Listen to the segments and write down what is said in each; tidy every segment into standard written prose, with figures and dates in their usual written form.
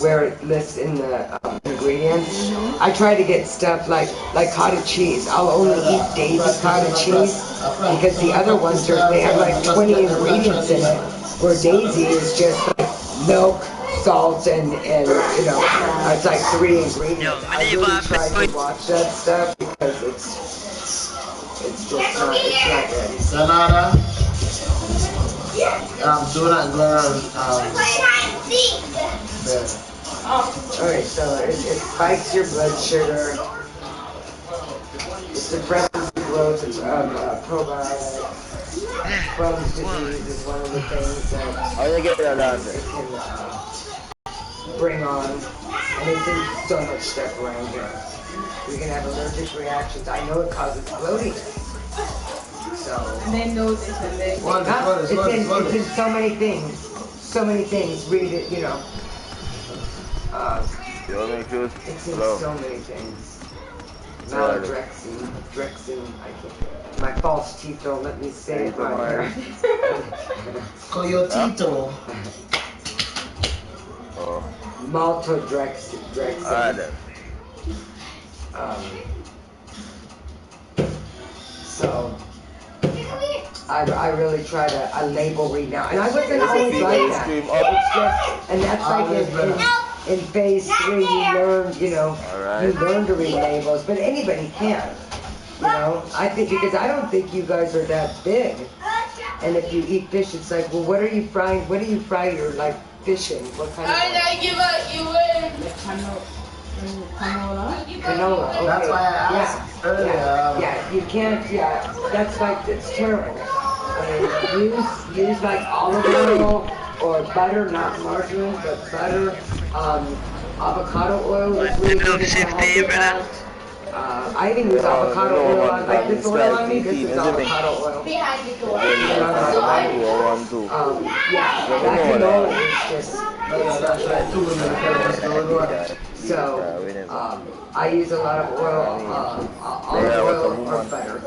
where it lists in the ingredients. I try to get stuff like cottage cheese. I'll only eat Daisy cottage cheese because the other ones they have like 20 ingredients in it. Where Daisy is just like milk, salt, and it's like 3 ingredients. I really try to watch that stuff because it's just not good. Sonata, do not go around. Alright, so it spikes your blood sugar. It suppresses the growth of probiotics. Crohn's disease is one of the things that it can bring on. And it's in so much stuff around here. You can have allergic reactions. I know it causes bloating. So and they know this and they it's in so many things. So many things. Read it, It's in so many things. Drexin, I can't. My false teeth don't let me say it right here. Coyotito. Maltodextrin. So I really try to label read now, and I wasn't always like that. It's just, and that's like in phase 3 you learn, you learn to read labels, but anybody can. I think because I don't think you guys are that big, and if you eat fish, it's like, well, what are you frying? What do you fry your fish in? What kind of? Canola. Okay. That's why I asked earlier. Yeah, you can't. Yeah, that's it's terrible. Use like olive oil or butter, not margarine, but butter. Avocado oil is really good to help with that. I even use avocado oil on this oil on me. This is avocado oil. Yeah, that canola is just. So I use a lot of oil, olive oil or butter.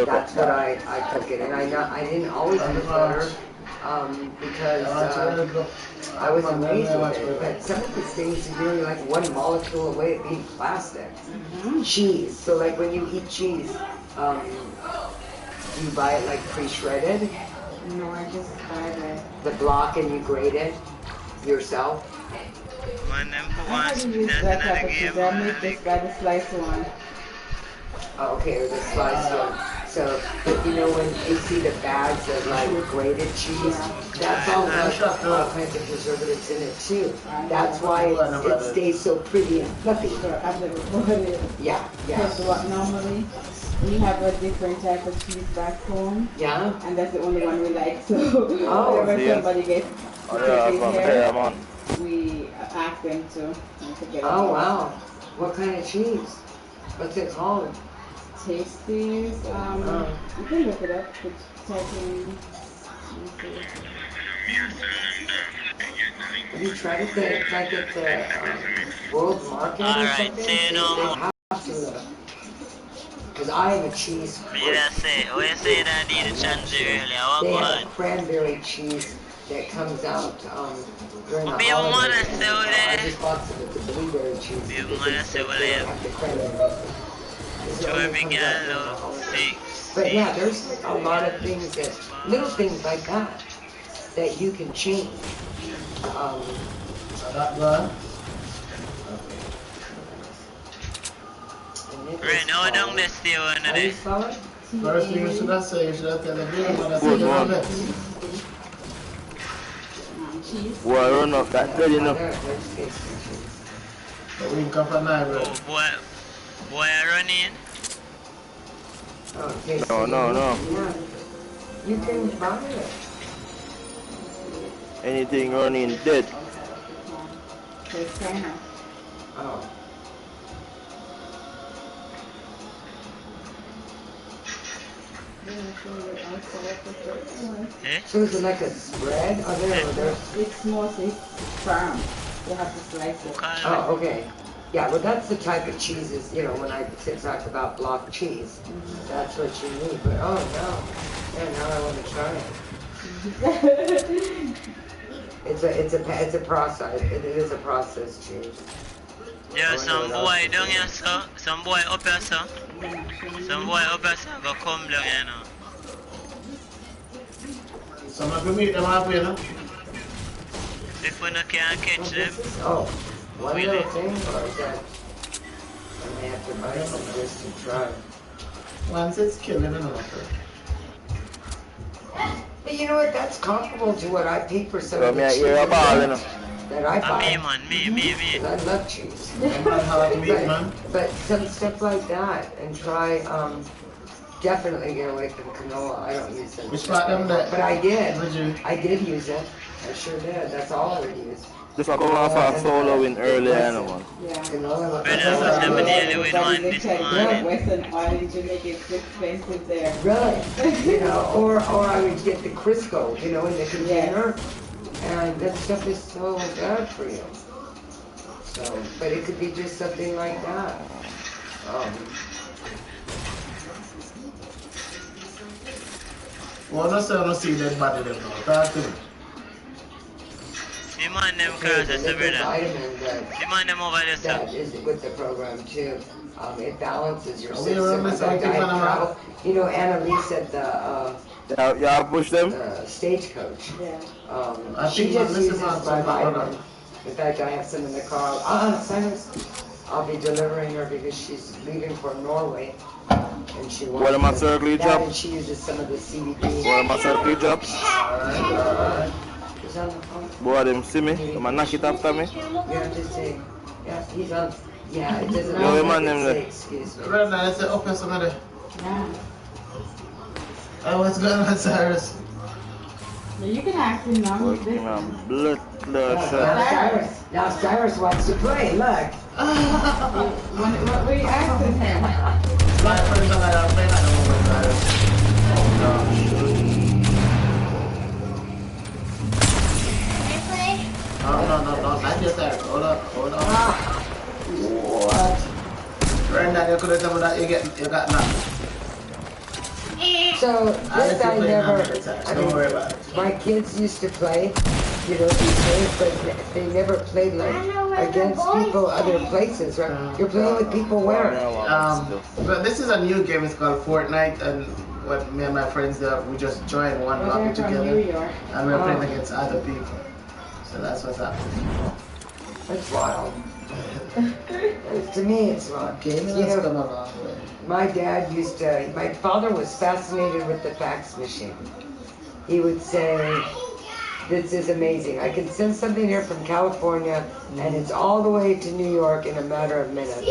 That's what I cook it, and I didn't always use butter because I wasn't raised with it. But some of these things is really like one molecule away of being plastic. Cheese. So like when you eat cheese, you buy it like pre-shredded. No, I just buy the block and you grate it yourself. I had to use that type of cheese. I make this by the slice one. Oh, okay, or the sliced one. So, when you see the bags of grated cheese, that's all kinds of preservatives in it too. That's why it stays so pretty and fluffy. Yeah. Because normally we have a different type of cheese back home. Yeah. And that's the only one we like. So whenever somebody gets here, we ask them to get it. Oh wow! What kind of cheese? What's it called? Tasties. You can look it up. Type in. Have you tried it at the World Market or something? They have to. Because I am a cheese freak. They have cranberry cheese that comes out during the holidays. I just bought some of the blueberry cheese. They have the cranberry. But yeah, there's a lot of things little things like that you can change. Right now, I don't miss the one today. First thing you should have said, you should have told the girl that's in the next. Well, run up that good enough. But we can come for 9, bro. Boy, running. No. You can buy it. Anything running dead. Oh. So is it like a spread? It's mostly firm. You have to slice it. Oh, okay. Yeah, well that's the type of cheeses, when I talk about block cheese. That's what you need. But oh no. Yeah, now I want to try it. It's a process. It is a process change. Yeah, some boy down here, sir. Some boy up here, sir. Some boy up here, sir. Go come down here now. Some of you meet them halfway, no? If we not can catch them, One little thing, or is that I may have to buy some just to try. Once it's killing them, But you know what? That's comparable to what I pay for some So of the me cheese hear about it. that I buy. me man, me. 'Cause I love cheese. man, how to meet, man. But some stuff like that, and try, definitely get away from canola. I don't use it. Which part them that? But I did. Would you? I did use it. I sure did. That's all I would use. Just come off a solo in early animal. Yeah. Canola. Brother, was them nearly with one this morning. Western oil in Jamaica is expensive there. Really? Or I would get the Crisco, in the container. And that stuff is so bad for you. So, but it could be just something like that. Well, that's how I see dead body them now. Talk to me. The man them cars, that's the brother. Vitamin The man them over there, that sir. is with the program too. It balances your Are we system. around this Like active I on a travel- Annalise at the You push them? Stagecoach. Yeah. I She think just man, uses listen, my man, vitamin. In fact, I have some in the car. Cyrus, I'll be delivering her because she's leaving for Norway. And she wants What am I circle that, job? and she uses some of the CBD. What am I circle jobs? Alright. He's on the phone. Boy, them see me. Come and knock it after me. Yeah, just say, yeah, he's on. Yeah, it doesn't Yo, matter. man, them Say, there. excuse me. Right now, it's up and somebody. Yeah. Hey, what's going on, Cyrus? But you can ask him now. Boy, He's give me listening. a blood shot. Now Cyrus wants to play. Look. What were you asking him? My friends are like, playing at the moment, Cyrus. No, not yet, Cyrus. Hold on. What? Brendan, you could have told me that you got nothing. So this I never. Don't worry about it. My kids used to play, these games, but they never played like against people other places, right? You're playing with people where? But this is a new game. It's called Fortnight, and what me and my friends we just joined one They're lobby from New together, York. and we're playing against other people. So that's what's happening. That's wild. To me, it's wrong. Gaming You has know, come a long way. my father was fascinated with the fax machine. He would say, this is amazing. I can send something here from California and it's all the way to New York in a matter of minutes.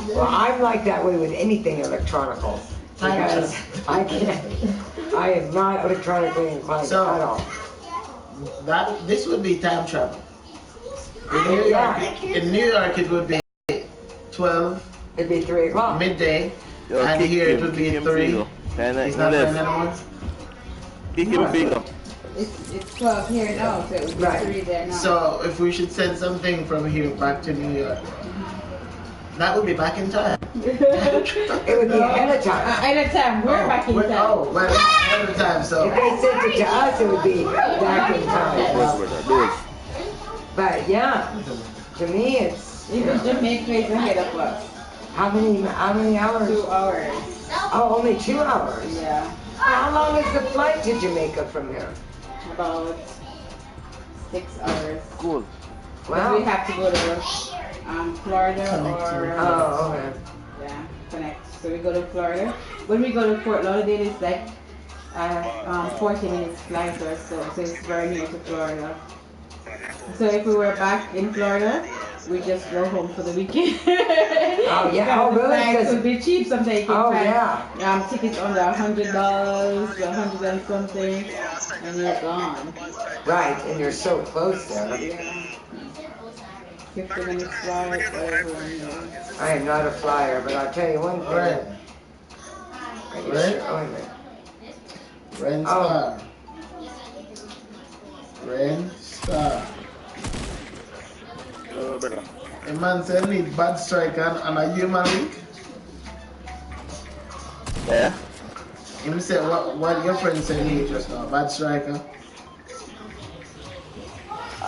Well, I'm like that way with anything electronical. Because I am not electronically inclined at all. This would be time travel. In New York it would be 12 It'd be 3 o'clock. midday, Yo, and kick here it him, would be kick him 3. big up. He's not playing anymore. Kick him big up. It's 12 here now, so it would be Right. 3 there now. So if we should send something from here back to New York, that would be back in time. It would be ahead of time. Ahead of time, we're back in time. Oh, well, ahead of time, If so. they sent it to us, it would be back in time. Those. But yeah, to me, it's Even Jamaica is ahead of us. how many hours? 2 hours. Oh, only 2 hours. Yeah. How long is the flight to Jamaica from here? About 6 hours. Cool. We Wow. have to go to Florida or Oh, okay. yeah, connect. So we go to Florida. When we go to Fort Lauderdale, it's like 40 minutes flight or so. So it's very near to Florida. So if we were back in Florida, we just go home for the weekend. Oh, yeah. Oh, The really? flights 'Cause- would be cheap. Sometimes you can Oh, find yeah. tickets under $100, 100 and something, and you're gone. Right, and you're so close there. Yeah. 50 minutes flight, whatever. I am not a flyer, but I'll tell you one thing. Right. Are you Right. sure? Oh, wait a minute. Ren Oh. Star. Ren Star. A man said need bad striker and a human week. Yeah. Him said what your friend said need just now, bad striker.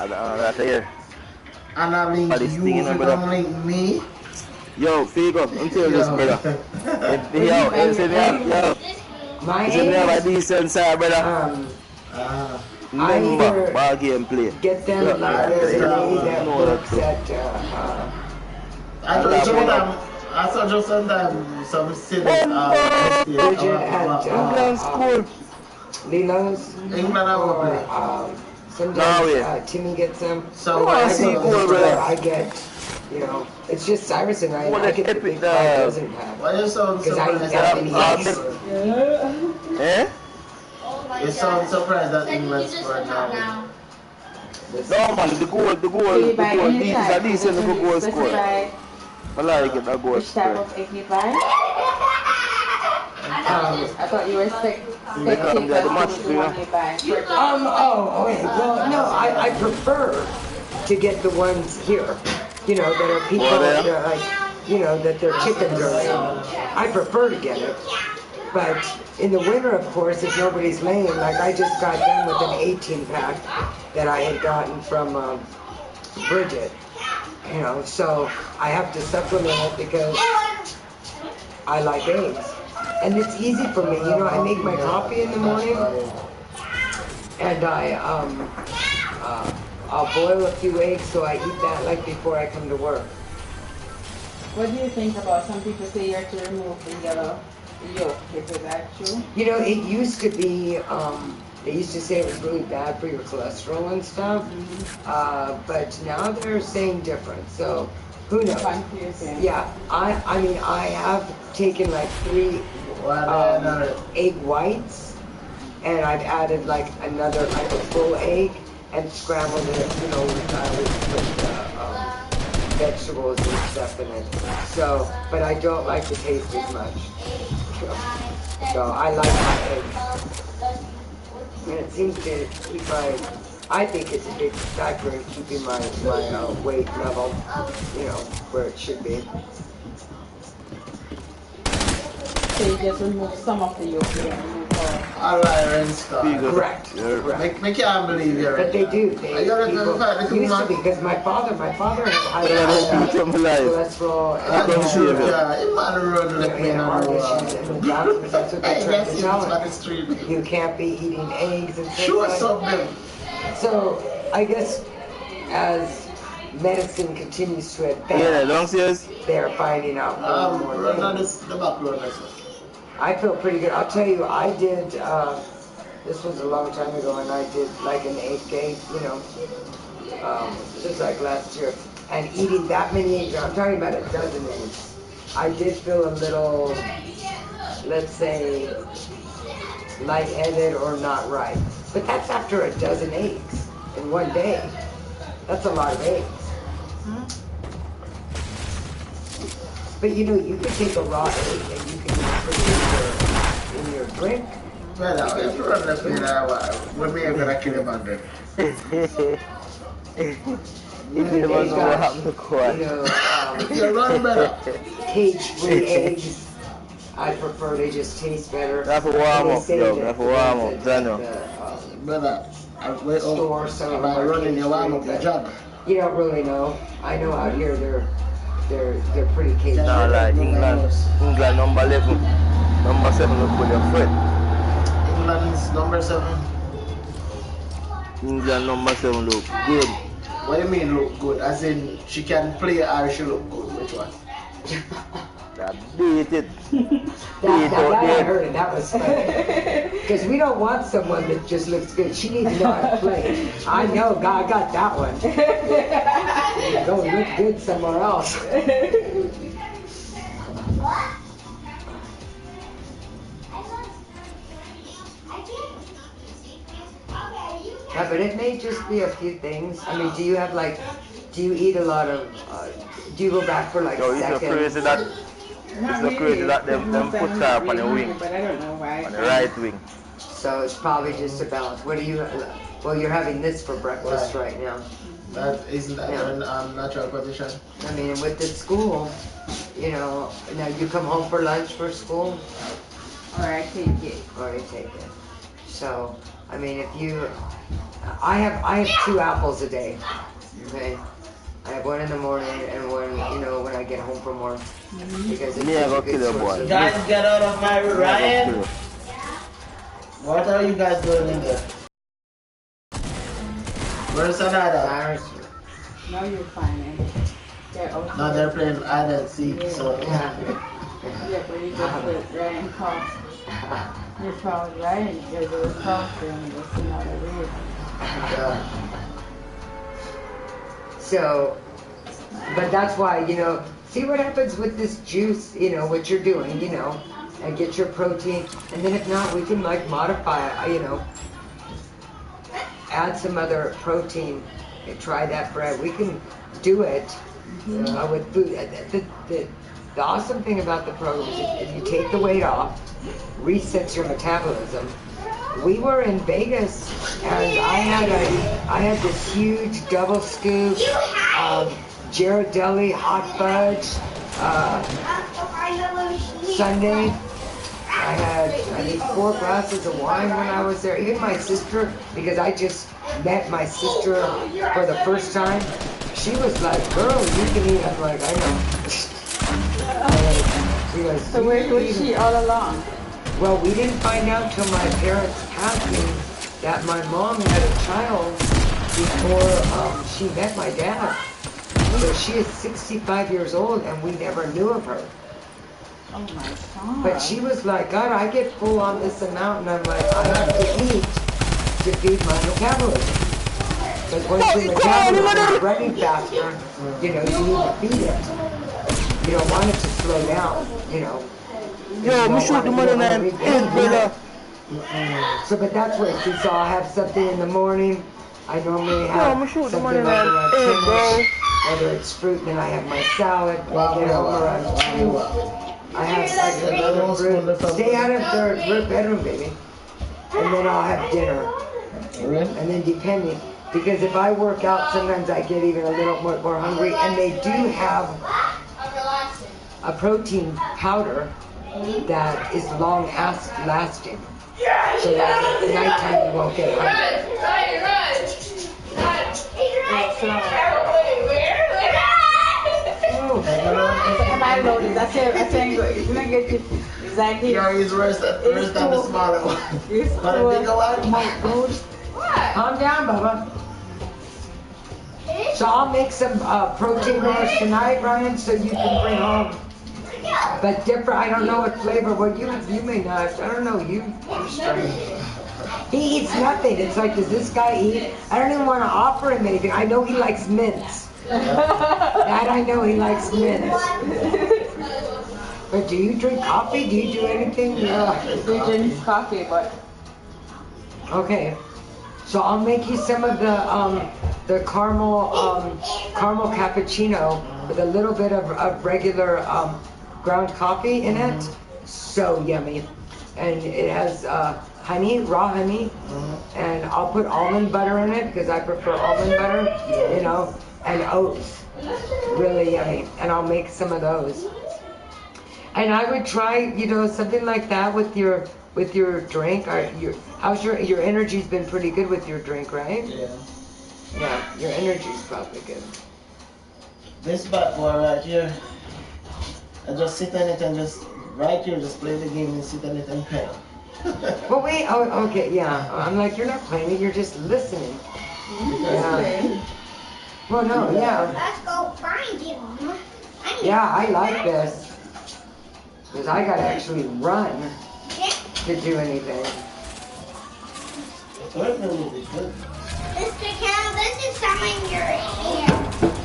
That's here. And I link This you, thing, if you brother. don't link me. Yo, Figo, until this, brother. Yo, My it's never aims, decent side, brother. Remember, either ball game play. get them like I there's a lady understand. that No, works that's at I Bridget. thought I saw just sometimes some silly Bridget at England school. Lilo's, England I or will sometimes Timmy gets them. So I I see go to the cool, store, brother. I get, you know, it's just Cyrus and I What get the epic, big 5 dozen pack. Why you sound Because I eat surprised that that many eggs. Eh? You sound surprised that England scored now. No man, the goal, You buy any it's a type, decent you goal score. specify I like it, that goal which type score. of egg you buy. I thought you were spectating the match, the one you buy. Okay. Well, no, I prefer to get the ones here, you know, that are people that are like, you know, that their chickens are laying. I prefer to get it. But in the winter, of course, if nobody's laying, like I just got done with an 18 pack that I had gotten from Bridget, you know, so I have to supplement it because I like eggs. And it's easy for me, you know, I make my coffee in the morning and I'll boil a few eggs so I eat that like before I come to work. What do you think about some people say you have to remove the yellow yolk? Is that true? You know, it used to be, they used to say it was really bad for your cholesterol and stuff, but now they're saying different, so who knows? Confusing. Yeah, I mean, I have taken like 3 egg whites, and I've added like another, like a full egg, and scrambled it, you know, with vegetables and stuff in it. So, but I don't like the taste as much. So I like my eggs. And it seems to keep I think it's a big factor in keeping my weight level, you know, where it should be. So you just remove some of the yolk and remove all. Correct. I can't believe you. But they do. They used to be, because my father had high cholesterol and heart issues, and the doctors, that's what they tried to tell him. You can't be eating eggs and things like that. So I guess as medicine continues to advance, they're finding out more and more things. I feel pretty good. I'll tell you, I did, this was a long time ago, and I did like an 8-day, you know, just like last year. And eating that many eggs, I'm talking about a dozen eggs, I did feel a little, let's say, lightheaded or not right. But that's after a dozen eggs in one day. That's a lot of eggs. But you know, you could take a raw egg and you can put it in your drink. Well, if you understand, we may have got to kill him on them. You're running better. Cage-free eggs, I prefer, they just taste better. That's a warm up, yo. That's a warm up, Daniel. Brother, Store some of our running your warm up, cage-free, your job. You don't really know. I know out here they're pretty cage-free. No, like England number 11. Number 7 look with your friend. England's number 7. England number 7 look good. What do you mean look good? As in she can play or she look good? Which one? That beat it. That I heard it, that was funny. Because we don't want someone that just looks good. She needs to know how to play. I know, God, I got that one. Go look good somewhere else. Yeah, but it may just be a few things. I mean, do you have like, do you eat a lot of, do you go back for like Yo, it's so crazy that, them put her up on the wing. But I don't know why. On the right wing. So it's probably just a balance. What do you, well, you're having this for breakfast right now. Isn't that a natural position? I mean, with the school, you know, now you come home for lunch for school, Or I take it. or you take it. So, I mean, if you, I have 2 apples a day. Okay. I have one in the morning and one, when I get home from work. Because it's such a good source of Guys, get out of my room, Ryan. What are you guys doing in there? Where's Sanada? No, you're fine. They're okay. No, they're playing hide and seek, so. Yeah, but you just put Ryan call. You found Ryan, you're doing coffee and you're sitting out of the room. So, but that's why, see what happens with this juice, what you're doing, and get your protein. And then if not, we can like modify it, add some other protein and try that bread. We can do it with food. The awesome thing about the program is if you take the weight off, resets your metabolism. We were in Vegas and I had this huge double scoop of Ghirardelli hot fudge sundae. I had 4 glasses of wine when I was there. Even my sister, because I just met my sister for the first time, she was like, "Girl, you can eat." I'm like, "I know." She goes, so where was she all along? Well, we didn't find out till my parents' passing that my mom had a child before she met my dad. So she is 65 years old and we never knew of her. Oh my God. But she was like, "God, I get full on this amount," and I'm like, "I have to eat to feed my metabolism." Because once your metabolism is running faster, you need to feed it. You don't want it to slow down, Yo, me shoot the money man. So, but that's what, so I'll have something in the morning. I normally have something like around 10-ish, whether it's fruit, then I have my salad, around 2. I have like another fruit. Stay out of their bedroom, baby. And then I'll have dinner. And then depending, because if I work out, sometimes I get even a little more hungry. And they do have a protein powder that is long lasting. So that at nighttime you won't get hungry. Am I loaded? That's it. I think it's gonna get you exactly. Yeah, he's worse than the smaller one. But the bigger one. Calm down, Bubba. So I'll make some protein bars tonight, Ryan, so you can bring home. But different, I don't know what flavor. Well, you may not. I don't know. You're strange. He eats nothing. It's like, does this guy eat? I don't even want to offer him anything. I know he likes mints. That I know he likes mints. But do you drink coffee? Do you do anything? Yeah, he drinks coffee, but. Okay. So I'll make you some of the caramel cappuccino with a little bit of regular ground coffee in it. So yummy. And it has honey, raw honey, and I'll put almond butter in it because I prefer almond butter, and oats. Really yummy. And I'll make some of those. And I would try, something like that with your drink. How's your energy's been pretty good with your drink, right? Yeah. Yeah, your energy's probably good. This bad boy right here, I just sit on it and just play the game and sit on it and pedal. Well, wait, okay, yeah. I'm like, you're not playing it, you're just listening. Yeah. Well, no, yeah. Let's go find him. Yeah, I like this. Because I gotta actually run to do anything. Mr. Campbell, this is some of your hair.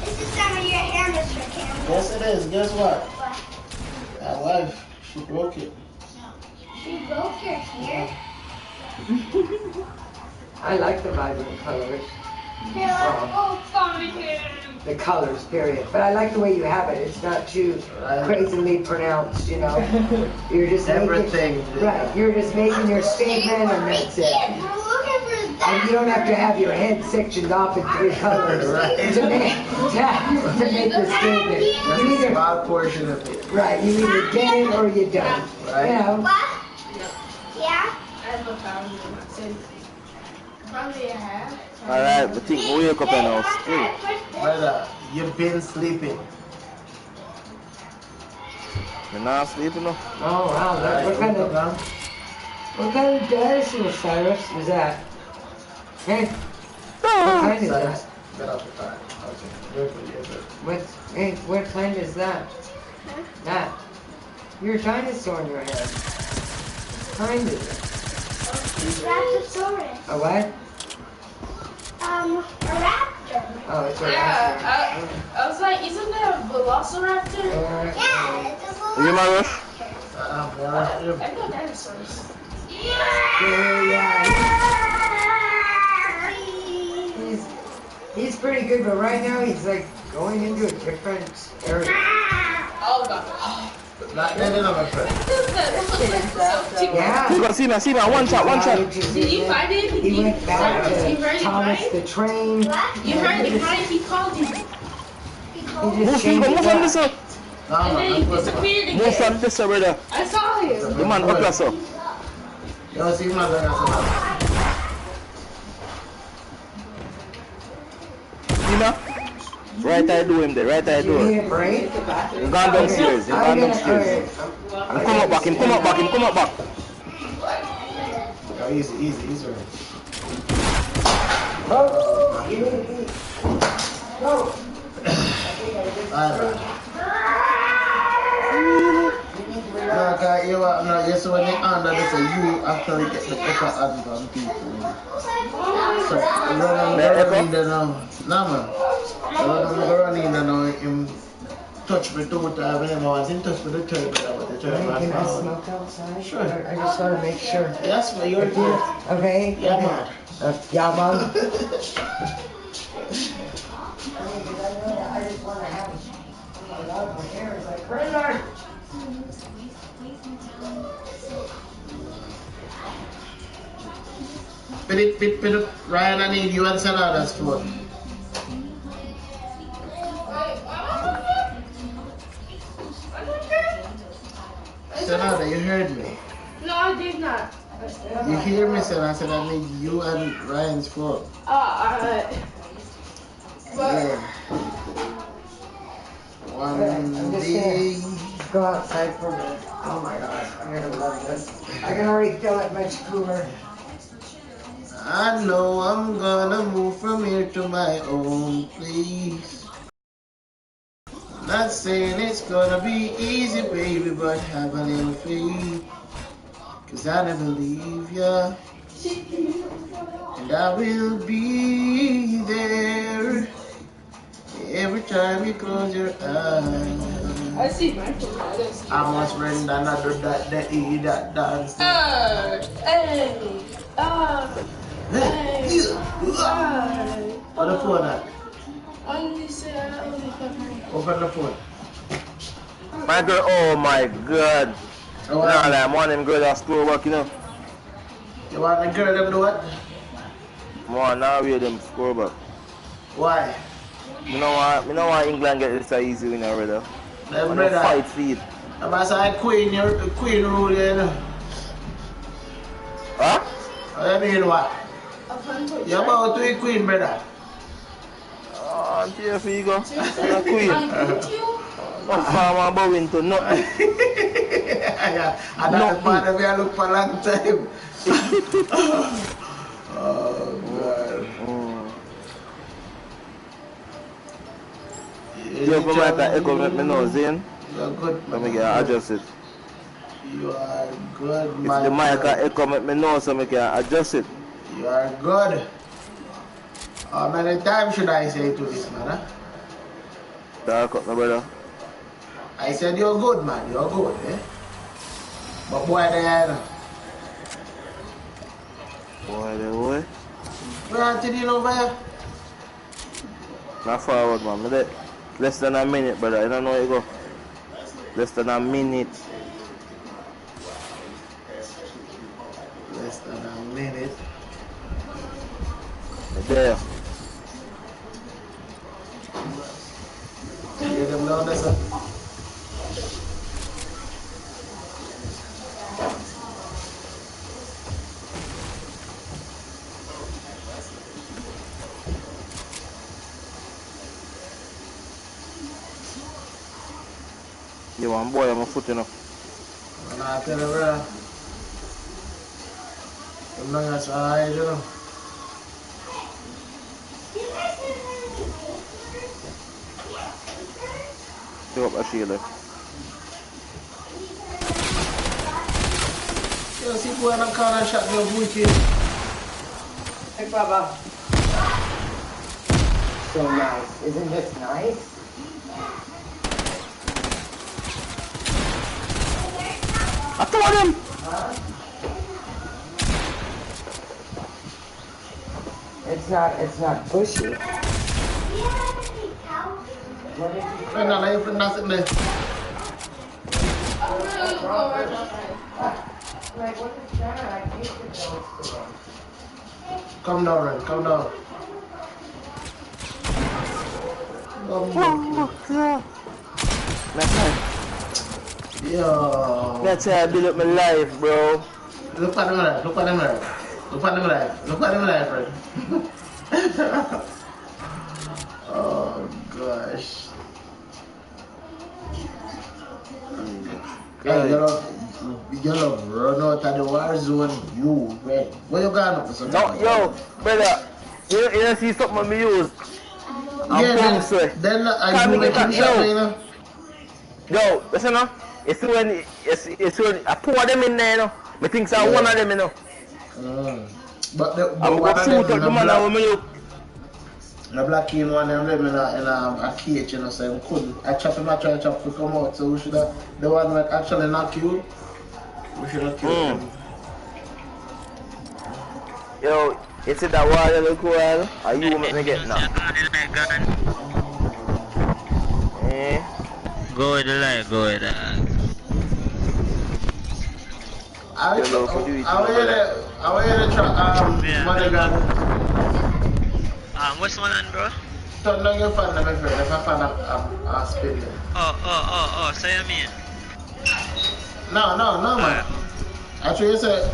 This is some of your hair, Mr. Campbell. Yes, it is. Guess what? My wife, she broke it. She broke your hair? I like the vibrant colors. The colors, period. But I like the way you have it. It's not too crazily pronounced, You're just everything. You're just making your statement, and that's it. And you don't have to have your head sectioned off in 3 colors to make the statement. That's a small portion of it. Right. You either get it or you don't. Right. What? Yeah? I have a Probably a half. Alright, but think we wake up now still. Brother, you've been sleeping. You're not sleeping now? Oh wow, Alright, what kind of dinosaur, Cyrus, is that? Hey, what kind is that? Get off the car. Okay. Good for you, good. What kind is that? That. You're a dinosaur in your head. What kind is it? Raptosaurus. A what? A raptor. Oh, it's a Yeah, raptor. I was like, isn't there a velociraptor? Yeah, it's a Are you my rush? I know dinosaurs. Yeah. He's pretty good, but right now he's like going into a different area. Oh god. Not then my friend. Yeah. See me, one shot. Did you find it? He went back You to heard it Thomas right? the Train. You heard it right? He called you. He just changed Move it from up. this up. No, And then he man, disappeared Move again. from this up, brother. I saw him. The man up there, so. Yo, see my brother. You know? Right I do him there, right I do You him. need a break? He gone downstairs, he gone downstairs. Alright. Him come up back. Yo, easy. Oh, you need to eat. Go. Alright. Yes, when they under this, you actually get the upper hand on people. So, running there now. Nah, man. Running there now, him touch me 2 times, and then I was in touch with the third time, but the third Can I time. smoke outside? Sure. I just want to make sure. Yes, man, you're good. Okay? Yeah, man. Yeah, man. I just want to have a lot of my hair. It's like, Bernard! Pit it. Ryan, I need you and Sanada's phone. Sanada, you heard me. No, I did not. You hear me, Sanada? I said I need you and Ryan's phone. Alright. Yeah. One I'm just day. gonna go outside for a minute. Oh my gosh, I'm gonna love this. I can already feel it much cooler. I know I'm gonna move from here to my own place. Not saying it's gonna be easy, baby, but have a little faith. 'Cause I never leave ya. And I will be there every time you close your eyes. I see my phone. I don't see I must render another that dance. Hey. On the phone, I only say I only have my open the phone. My girl, oh my god. Oh, Nah, I'm one of them girls at school work, you know. you want the girl them do what? Man, now we them score back. Why? You know why England get this so easy win already? Them When they brother. fight for it. I'm say queen, your queen rule, you know. Huh? I mean what? You're about to be queen, brother. Oh, dear for you go. You're a queen. No farmer bowing to nothing. Yeah, and that's the man that we are look for a long time. Oh, God. You come like that echo make me know, Zane. You're good, Let me man. get adjust it. You are good, If man. the mic echo make me know so I can adjust it. You are good. How many times should I say to this man, huh? Dark up my brother. I said you're good, man. You're good, eh? But boy, they are. Boy. Where are you over here? Not forward, man. Me there. Less than a minute, brother. I don't know where you go. Less than a minute. Less than a minute. There. Get them down there, sir. You want boy on my foot, you know. And I tell you, bro. I'm not gonna try, you know. Pick up a shield. You see, boy, I'm corner shot your booty. Hey, Baba. So nice. Isn't this nice? I told him! Huh? It's not bushy. What is it? Friend, I ain't put nothing there. Like, what is that? I tasted those today. Come down, Ren. Come down. Oh God. Yo. That's how I build up my life, bro. Look at them life. Look at them life. Look at them life. Look at them life, friend. Oh, gosh. Hey, you love run out of the war zone, you, right? Where you going up for something? No, yo, brother, you see something me use? Yeah, then I do make him shot, you know? Yo, listen now. It's when I pour them in there, you know. I think so one of them, you know. But I'm one going to of shoot them out the man that me use. the black came one of them in a cage, you know, so I couldn't. I try to chop to come out, so we should have, the one that actually knock you, we should have killed him. Yo, you see that water look well? Are you make me get now? Eh? Go with the light, go with that. I will hear the money gun. What's one on, bro? Turn down your fan, my friend, if I fan a spin there. Oh, so you mean? No, man. Actually, you say,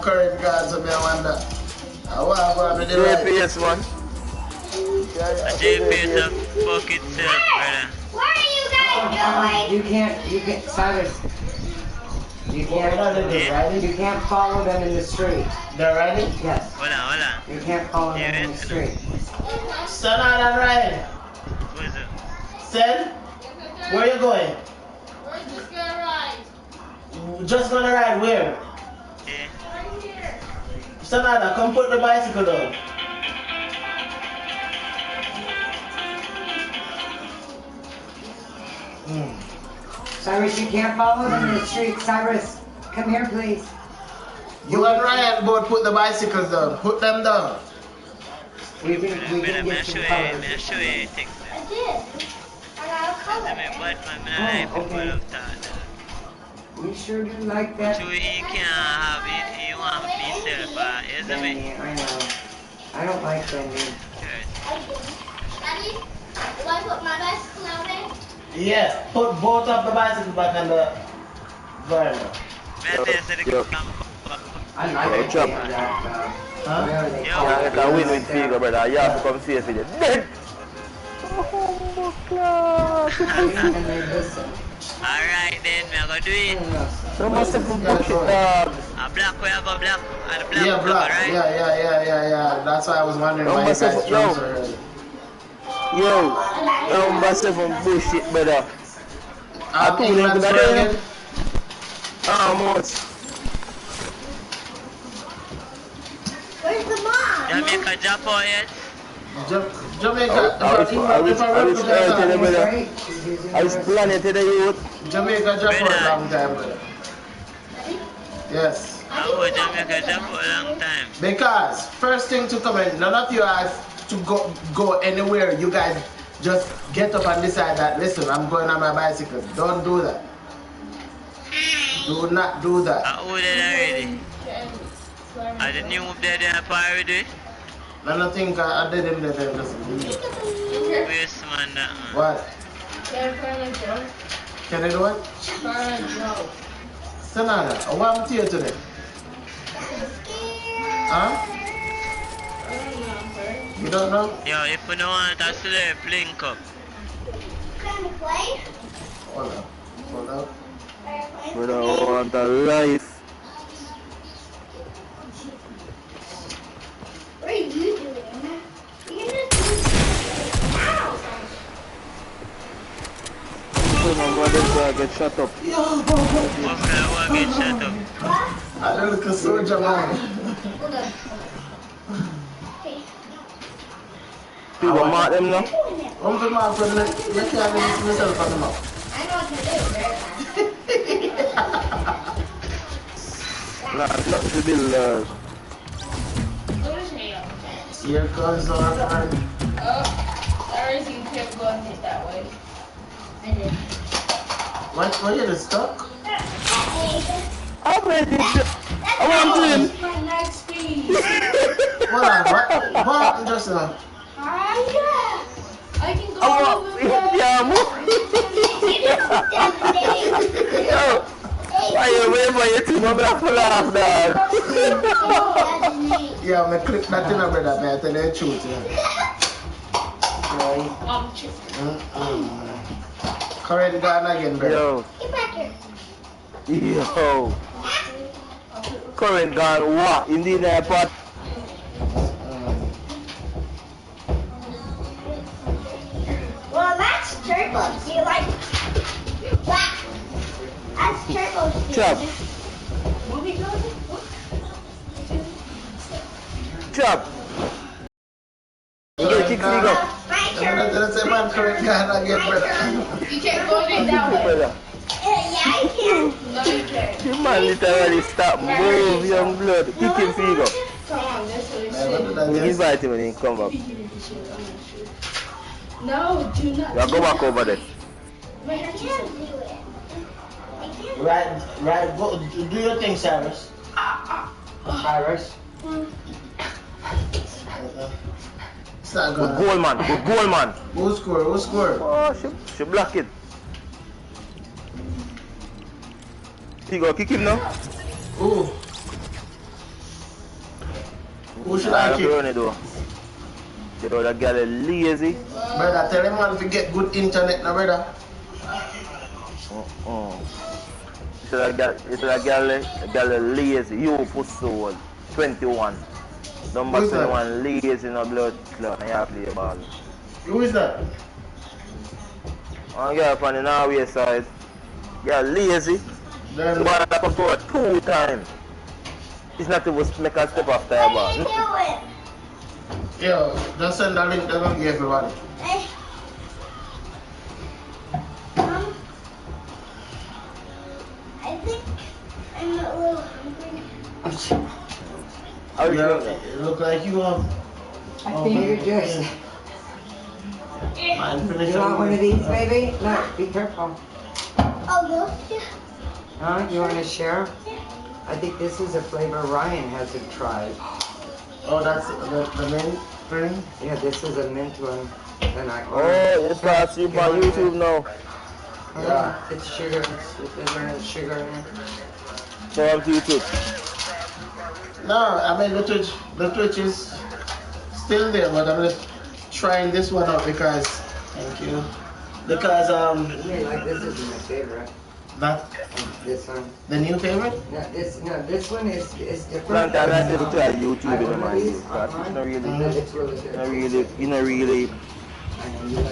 current guards, so I wonder. What I'm going to do right? JPS, man. JPS a fuck itself, brother. What are you guys doing? You can't, Cyrus. You can't follow them in the street. They're riding? Yes. Hold on. You can't follow them in the street. Stand out and ride. What is it? Stand. Where you going? We're just gonna ride. Just gonna ride where? Yeah. Right here. Sanada, come put the bicycle down. Cyrus, you can't follow them in the street. Cyrus, come here, please. You and Ryan both put the bicycles down. Put them down. We can get some colors. May I show you things? I did. I got a color. You sure do like that? But you can't have it, you want yourself, isn't Benny, it? I know. I don't like Benny. Daddy, do I put my bicycle out there? Yes, put both of the bicycles back on the veranda. I like it. Chop. Huh? Yeah, I can win with Figo, brother. You have to come see us with it. Dead! Oh, God. Alright then, we're gonna do it. So must have been bullshit, dog. A black, we have a black. And a black, Yeah, black. right? Yeah. That's why I was wondering why you guys chose already. Yo, must have been bullshit, brother. I told him England's that again. much. Where's the mom? Jamaica Japan yet? Jamaica. I was planning to the youth. Jamaica jump for a long time, brother. Yes. I was Jamaica Japan for a long time. Because first thing to comment, none of you have to go anywhere. You guys just get up and decide that, listen, I'm going on my bicycle. Don't do that. Do not do that. I ordered already. I didn't even move there already. I don't think I did him there. Waste man, that man. What? Can I do it? Sanada, what happened to you today? Huh? You don't know? Yo, if you don't want to slip, link up. Can I play? Hold on. want a life. What are you doing? You're gonna do Ow! So now go there get shut up. Okay, I will get shut up. I don't look a soldier, man. Hold on. Okay. People mark them now. I'm the man from the you can't even myself on the map. I know what to do, right? Nah, it's not to build Here comes our friend. Oh, I already kept going it that way. I did. What you just stuck? I'm ready. I want to him. My next speed. Hold on, what happened just now? Yeah. I can go I over want there. yeah, Yo, why you waiting for you to go back for laugh, dog? Yeah, I click that in, brother, man. I tell you the truth. Current gun again, brother. Yo, Get back here. yo. Current gone what? In the airport. Well, that's turbo. Do you like that? That's turbo. Chop. Chop. You get kicked in the go. My turbo. That's a man current gun again, brother. You can't go it that way. Brother. Yeah, I can. No, you can't. The man literally stop move young blood. Kick him for you go. Come on, that's what it Yeah, what said. did I We just- invite him when he come back. No, do not. You go back over there. I can't do it. I can't. Right, go, do your thing, Cyrus. Cyrus. It's not Good good. goal, man. Good goal, man. Who score? Who score? Oh, she block it. He go kick him now. Who? Who should I I kick? run it though. You know that girl is lazy. Brother, tell him man to get good internet now, brother. You know that girl is lazy. You pussy one. 21. Number Who's that? 21 lazy in the blood clot. And you have to play ball. Who is that? One girl from the Norway side. Girl lazy. The Then, ball that come to her 2 times. It's not to make her step after the What are you ball. doing? yo, just send the link they're gonna give everybody. Hey. Mom, I think I'm a little hungry. How you Yeah, doing that? it look like you I think you're just. man, finish You want one of these, up. baby? Look, be careful. Oh, no? Yeah. Huh? You want to share? I think this is a flavor Ryan hasn't tried. Oh, that's the main thing? Yeah, this is a mint one. And I Oh, it's got you on YouTube now. Yeah. It's sugar. There's sugar in it. So on YouTube. No, I mean the Twitch is still there, but I'm just trying this one out because, thank you, because Yeah, like this is my favorite. that This one. the new favorite. No, this one is Long different. time I said to try YouTube I in want my these mind. But it's not really, online. It's really good. you know really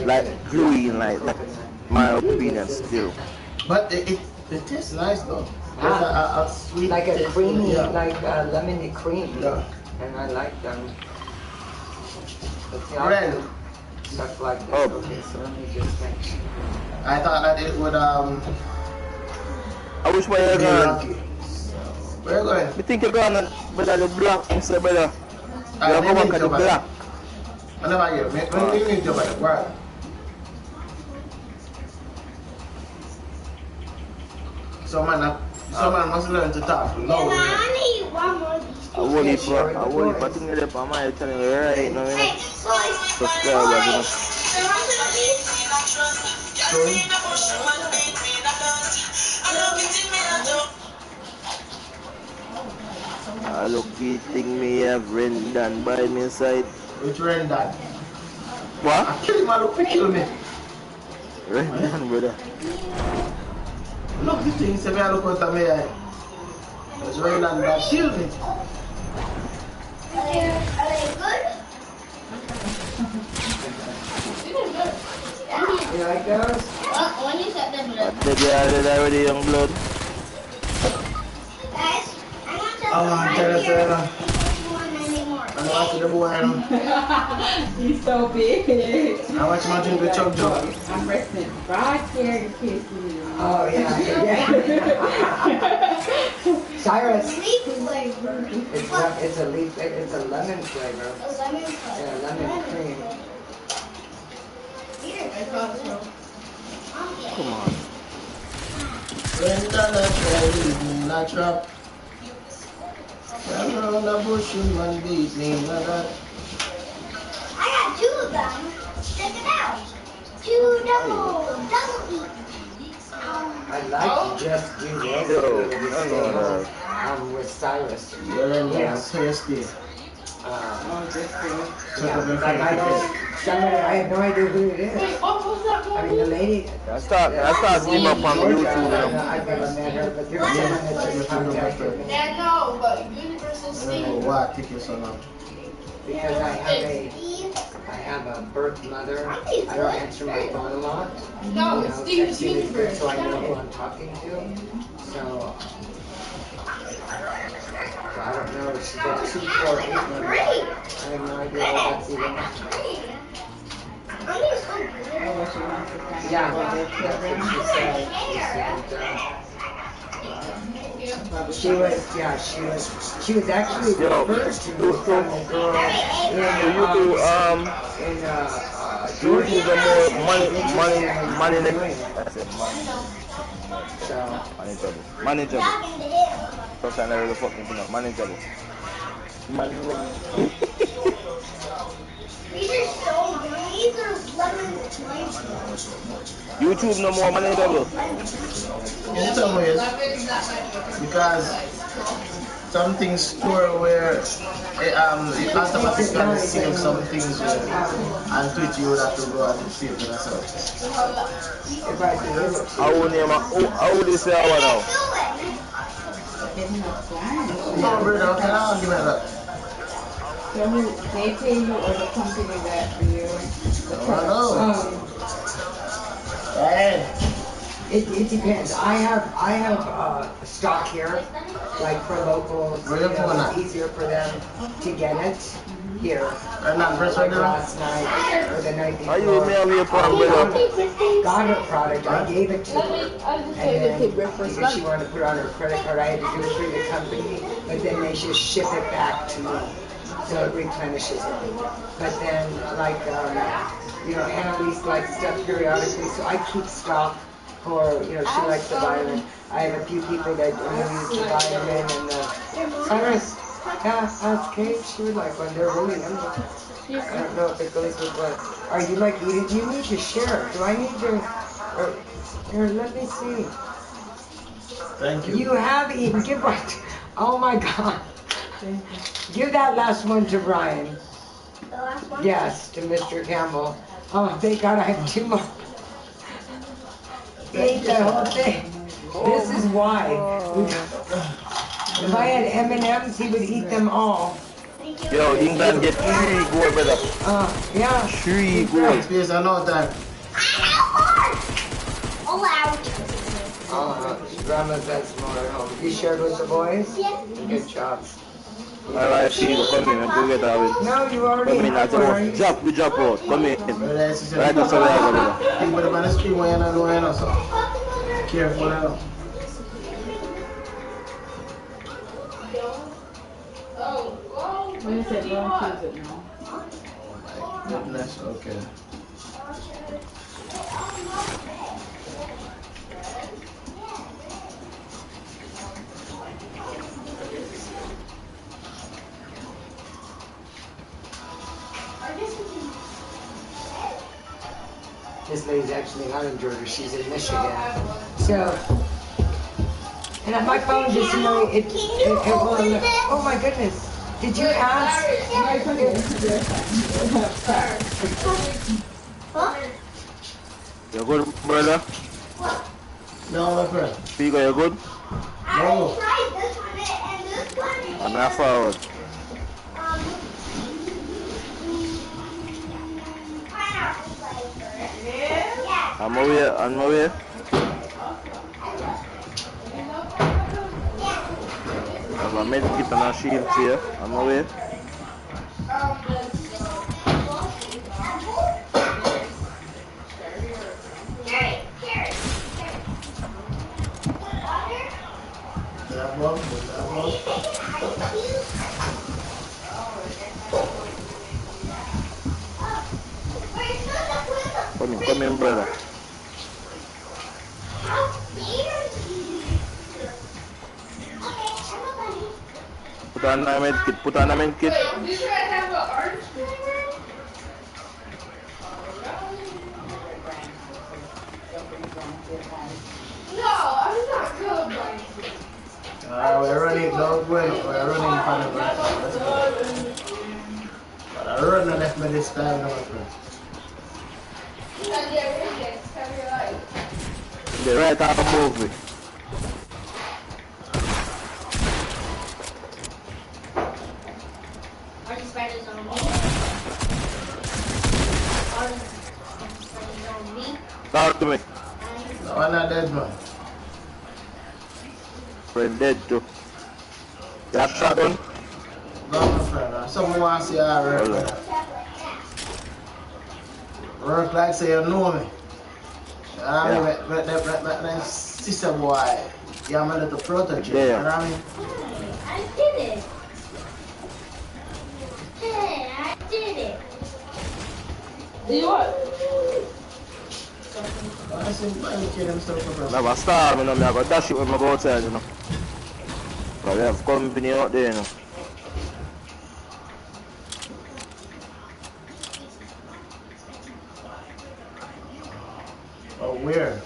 like gluing like that. My opinion still. But it tastes nice though. There's a sweet Like a taste, creamy, yeah. like a lemony cream. Yeah. And I like them. But see, Ren, I'll do stuff like this. Oh. Okay, so let me just make sure. I thought that it would I wish my hair be gone. lucky. Where you going? I think you're gonna better the black, Mr. Brother. I You're going didn't back to the mean to, black. I never hear. When do you need to buy it? Where? Someone must learn to talk And loud. I need one more of these. I won't eat for thing there for my telling you right now, you know. Hey, boys. Subscribers, you know. Want some of these? I look at thing me have done by me side. Which rain that? What? I kill him, I look to kill me. Done, brother. Look the things, if I look out of my eye. It's raining on that shielding. Are they good? You like those? When you set them up. Did you have it already, young blood? Guys, I want to Oh, right tell us, here. Anymore. I'm watching the boy. He's so big. I watch my drink with Chug Jug. I'm resting right here in case you need me. Oh, yeah. Cyrus. Leaf flavor. It's a leaf, it's a lemon flavor. A lemon flavor. Yeah, lemon cream. Come on. When the trap beat me in a trap. Run around the bush and man beat me in a trap. I got two of them. Check it out. Two double eat. I'd like to just do this with Cyrus. Yes. Tasty. Yeah, like I have no idea who it is. I mean, the lady. I start seeing up on YouTube. I've never met her, but there's someone that just contacted me Dad, no, but Universal I don't State. know why I take it so long. because I have a birth mother. I don't answer my phone a lot. No, it's Steve's texting is good Universe. so I know who I'm talking to. So I don't know. She's got 248 number. I have no idea what that's even. Yeah, that's what she said. She was actually the first to move from the girl in Georgia. The more money. That's it, So, manageable. Because I never fucking thing up. Manageable. These are so good. These are lemon flavor. YouTube no more manageable. In some ways, because some things store where it automatically save some things where and Twitch you would have to go and save it yourself. How would you say how now? No, brother, okay, I'll give it that. So who, they pay you or the company that for you? Hey. it depends. I have stock here, like for locals. It's easier for them to get it here. Like last night or the night before. Are you with me or with your Got her product. I gave it to her, and then because she wanted to put it on her credit card, I had to do it through the company. But then they just ship it back to me, so it replenishes it. But then, like Annalise likes stuff periodically, so I keep stock. For she likes to buy them. I have a few people that used to buy them in, and Cyrus, ask Kate. She would like one. They're really number. I don't know if it goes with what. Are you like eating? You need to share. Do I need to? Here, let me see. Thank you. You have eaten. Give one. Oh my God. Give that last one to Brian. The last one? Yes, to Mr. Campbell. Oh, thank God I have 2 more. Ate the whole thing. This is why. If I had M&Ms, he would eat them all. Yo, England get 3 goal, brother. Yeah. 3 goals. Please, I know that. All out. Grandma's that's more at home. You shared with the boys? Yeah. Good job. I like to you come in and go get out with. No, you already Come in, have that's one. all. We drop out. Come in. Right Brother, to survival, brother. you put them on the screen when you're not doing it, so careful now. When you said don't choose it now. Goodness, okay. This lady's actually not in Georgia, she's in Michigan. So, and on my phone just, it will, oh my goodness. Did you ask? You good, brother? No, my friend. Pico, you good? No. I'm not forward. I'm away, I'm away. I have a medkit and a shield here. I'm away. Come in, brother. Put on a medkit, put on a medkit. Did you guys have an orange flavor? No, I'm not colorblind. We're running dog well. We're running for the black. But I run the left me this time, no friend. The right half above me. Are the spiders on me? Are the spiders on me? Talk to me. No, I'm not dead, man. Friend dead too. You have shot on? No, my friend. Someone wants to see how I work. Work like say you know me. I mean, my sister boy, yeah, I'm a little protege. Yeah. You know what I mean? I did it. Hey, I did it. Do what? I see my kid himself for I have a star, you know, I go dash it when I go outside, you know. But we have company out there, you know. Oh, where?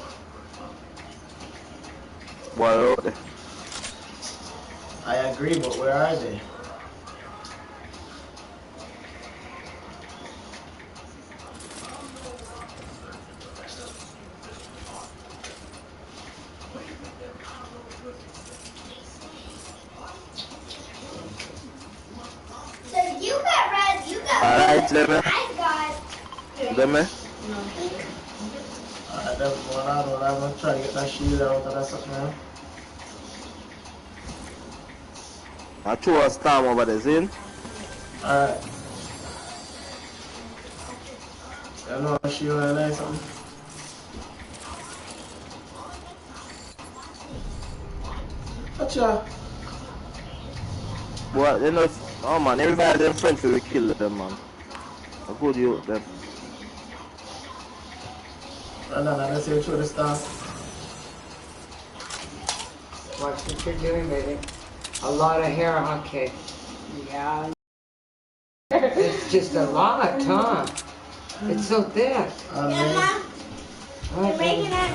Boy out there. I agree, but where are they? So you got red, you got Alright, let me. I got Let me. That's going on. I'm gonna try to get that shield out of that something else. I threw a storm over the scene. Alright. You know a shield and like something? Gotcha. Boy, you know, oh man, everybody them friends will kill them, man. A good youth, them. No, let's see through the stuff. Watch what you're doing, baby. A lot of hair, okay. Yeah. It's just a lot, huh? It's so thick. Grandma, you're Okay. making that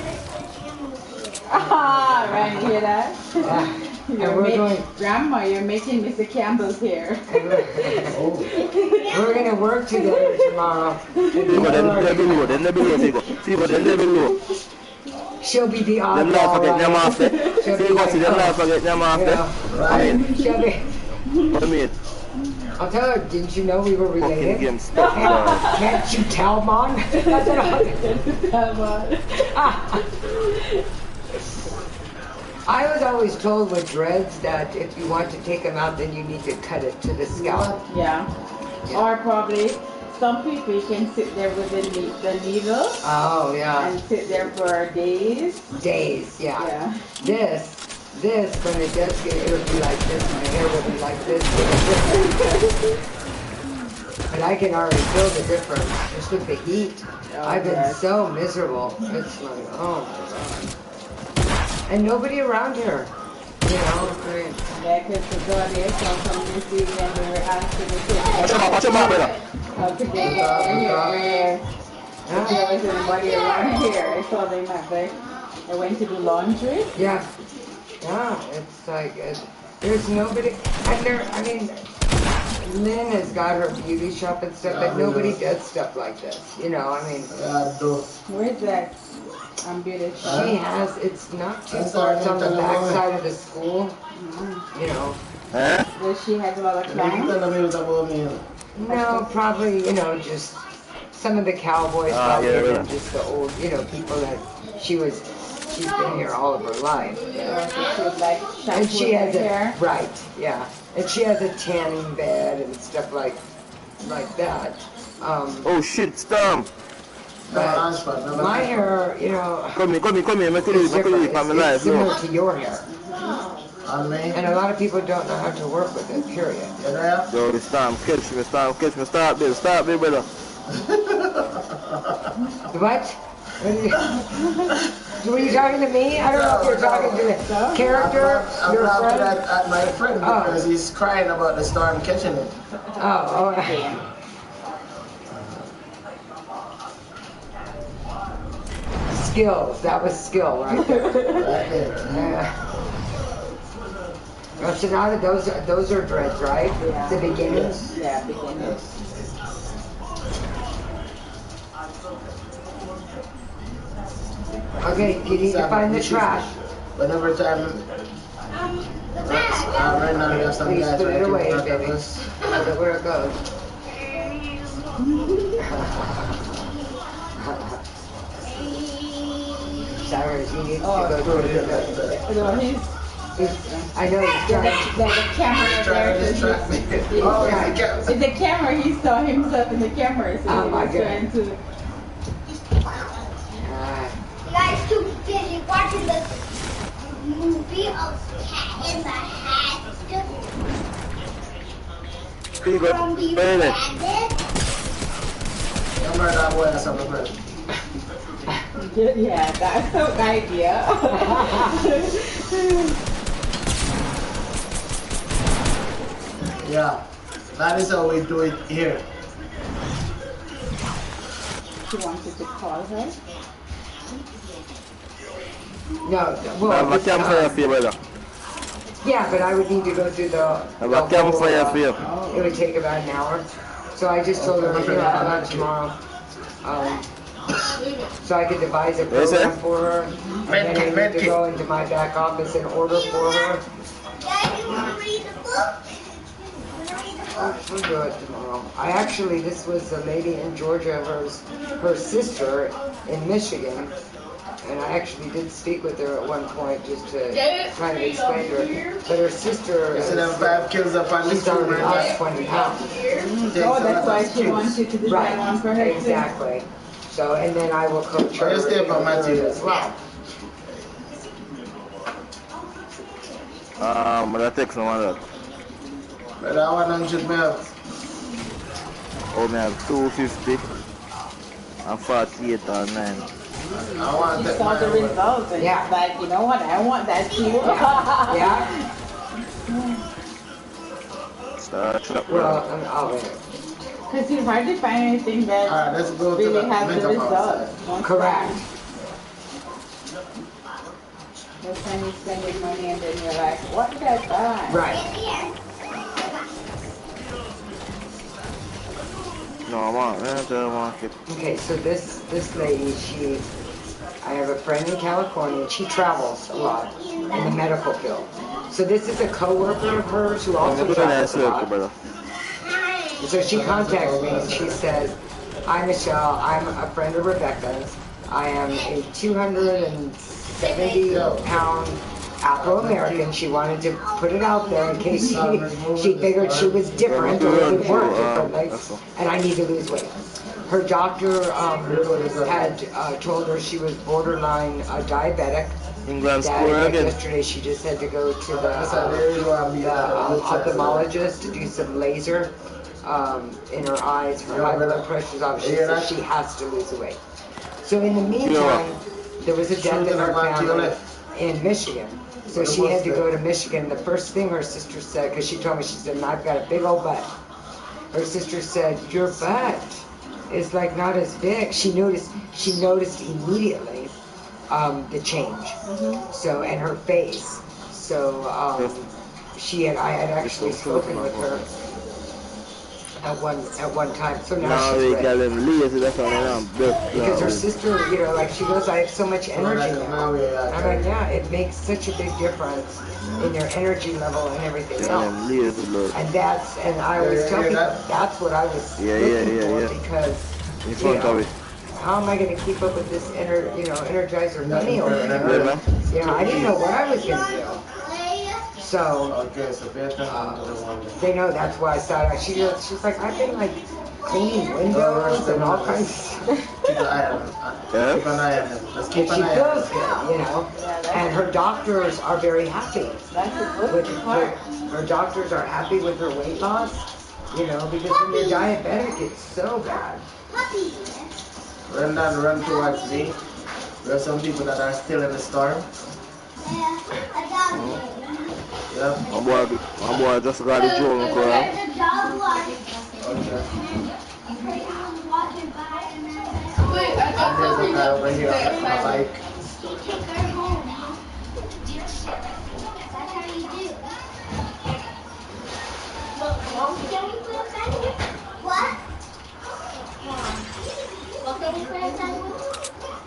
Ah, right, you hear that? Yeah. And we're going. Grandma, you're making Mr. Campbell's hair. We're gonna work together tomorrow. Then they below, Figo. Figo, then they below. She'll be the Them not oddball. forget them right? after. She'll be Figo, like, see them not forget them after. yeah, right. She'll be. What do you mean? I'll tell her, didn't you know we were Fucking related? game stuff, you know. Can't you tell, Mom? I was always told with dreads that if you want to take them out, then you need to cut it to the scalp. Yeah. Or probably some people can sit there with the needle Oh, yeah. and sit there for days. Days, yeah. Yeah. This, when it does get, it'll be like this. My hair will be like this. But I can already feel the difference just with the heat. I've been so miserable. It's like, oh my God. And nobody around here, you know. I mean, Yeah, because the God is from this evening we were asking the kids. Watch your mouth, brother. How could they go here? If there was anybody around here, I saw them at the, I went to do laundry. yeah, it's like, there's nobody, and there, I mean, Lynn has got her beauty shop and stuff, but nobody does stuff like this, you know, I mean. Yeah, do. Where's that? beauty She shop. has, it's not too far, it's on the back side of the school, you know. Eh? Does she have a lot of clients? No, probably, you know, just some of the cowboys probably, yeah, and yeah. then just the old, you know, people that she's been here all of her life. Yeah, so she would like And shampoo she has her hair. right, yeah. And she has a tanning bed and stuff like that. Oh shit, Storm. But my hair, you know, Come here, make is it different. from my It's life, similar no. to your hair. And a lot of people don't know how to work with it, period. Yo, the Storm, catch me, stop, baby, brother. What? Were you talking to me? I don't know if you're talking to the character, your friend. At my friend because he's crying about the storm catching him. Oh, skills. That was skill right there. Yeah. Oh, so now that those are dreads, right? Yeah. The beginnings. Yeah, beginners. Okay, you need to find the trash. Whenever time. Right now we have some Please guys put it away, right baby. Look at where it goes. Cyrus, you need to go through the. No, I know he's there's trying. a camera there. In the camera, he saw himself in the camera, so Oh he my was trying to. You guys too busy watching the movie of Cat in the Hat You from got the baby. Rabbit. Remember that boy or something, man? Yeah, that's an idea. Yeah, that is how we do it here. She wanted to call her. No, I well, have a campfire for you, brother. yeah, but I would need to go through the. I have a campfire for you. It would take about an hour. So I just told her, you know, I'll come out tomorrow. So I could devise a program for her. And then I need to go into my back office and order for her. Dad, you want to read the book? We'll do it tomorrow. This was a lady in Georgia, her sister in Michigan. And I actually did speak with her at one point just to kind of explain to her. But her sister, Instead of 5 kills up on this she's already lost 20 pounds. Oh, that's why she wanted to design one for her. Exactly. So, and then I will coach her Just stay for Matthew as well. But I text no one that. But that 100 mil. Oh, me have 250 and 48 or 9. I want She that. saw the results and Yeah. she's like, you know what, I want that too. Yeah? Start shop, Well, brother. I'll wait. Because it's hard to find anything that Alright, let's go to really the has the makeup results. house. Correct. Most time you spend your money and then you're like, what did I buy? Right. No, I want it. Okay, so this lady, I have a friend in California, and she travels a lot in the medical field. So this is a coworker of hers who also travels a lot. brother. So she contacts me and she says, "Hi Michelle, I'm a friend of Rebecca's. I am a 270-pound Afro-American." She wanted to put it out there in case she figured she was different or would work differently, and I need to lose weight. Her doctor had told her she was borderline diabetic. England That score again. yesterday she just had to go to the ophthalmologist to do some laser in her eyes. Her high blood pressure's obviously, so she has to lose the weight. So in the meantime, there was a death in her family in Michigan. So she had to go to Michigan. The first thing her sister said, because she told me, she said, "I've got a big old butt." Her sister said, "Your butt is like not as big." She noticed immediately the change. So, and her face. So I had actually spoken with her at one time. So now Now she's we ready. call them lazy, that's why they're not built. Because her sister, you know, like she goes, I have so much energy now. I'm like, yeah, it makes such a big difference in your energy level and everything else. And I always tell people that's what I was looking for because, you know, how am I going to keep up with this Energizer Bunny over here? You know, I didn't know what I was going to do. So, they know that's why I started. She's like, I've been like cleaning windows and all kinds of stuff. Keep an eye on them. Keep an eye on them. Let's keep And she an eye feels on them. good, you know. And her doctors are very happy. Her doctors are happy with her weight loss, you know, because when you're diabetic, it's so bad. Run down, run towards me. There are some people that are still in the storm. Yeah. My boy just got the drone correct. Wait, I got There's a something guy over here on my bike. Take her home. That's how you do. Can we put a sandwich? What? Can we put a sandwich?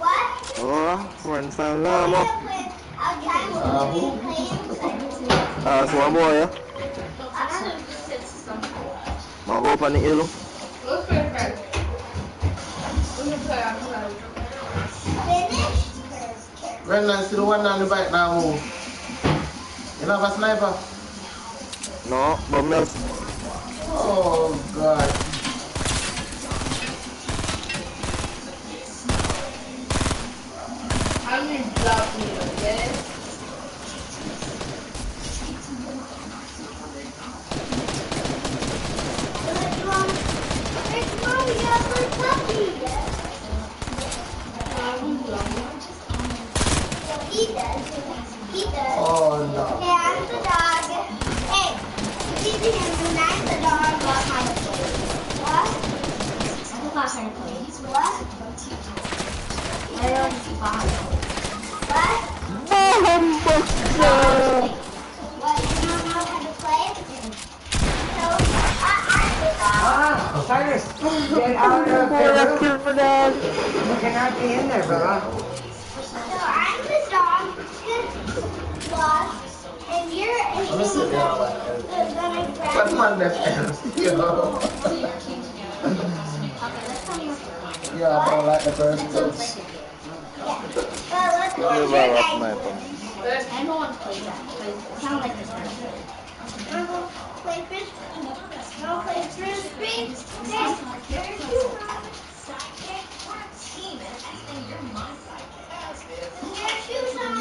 What? Oh, friends and llama. Who? So my boy, yeah? I'll go up on the hill. Let's play back. We're gonna play outside. Finished? Brendan, see the one on the bike now move. You don't have a sniper? No, but me. Oh God. I need block me, okay? Oh no. Hey, I'm the dog. Hey, you see him and I'm the dog. What kind of place? What? What kind of place? What? I don't see what? What? You don't know how to play? So, I'm the dog. Cyrus, get out of there. You cannot be in there, brother. So I'm the dog. Lost. And you're I'm gonna sit down like that. gonna grab What's my left hand? Yo. Yeah, I don't like the first place. Well, let's Give go. me Your my guy. sniper. I don't want to play that because it sounds like it's frisbee. Want to play frisbee? Want to play frisbee? Hey, there's you.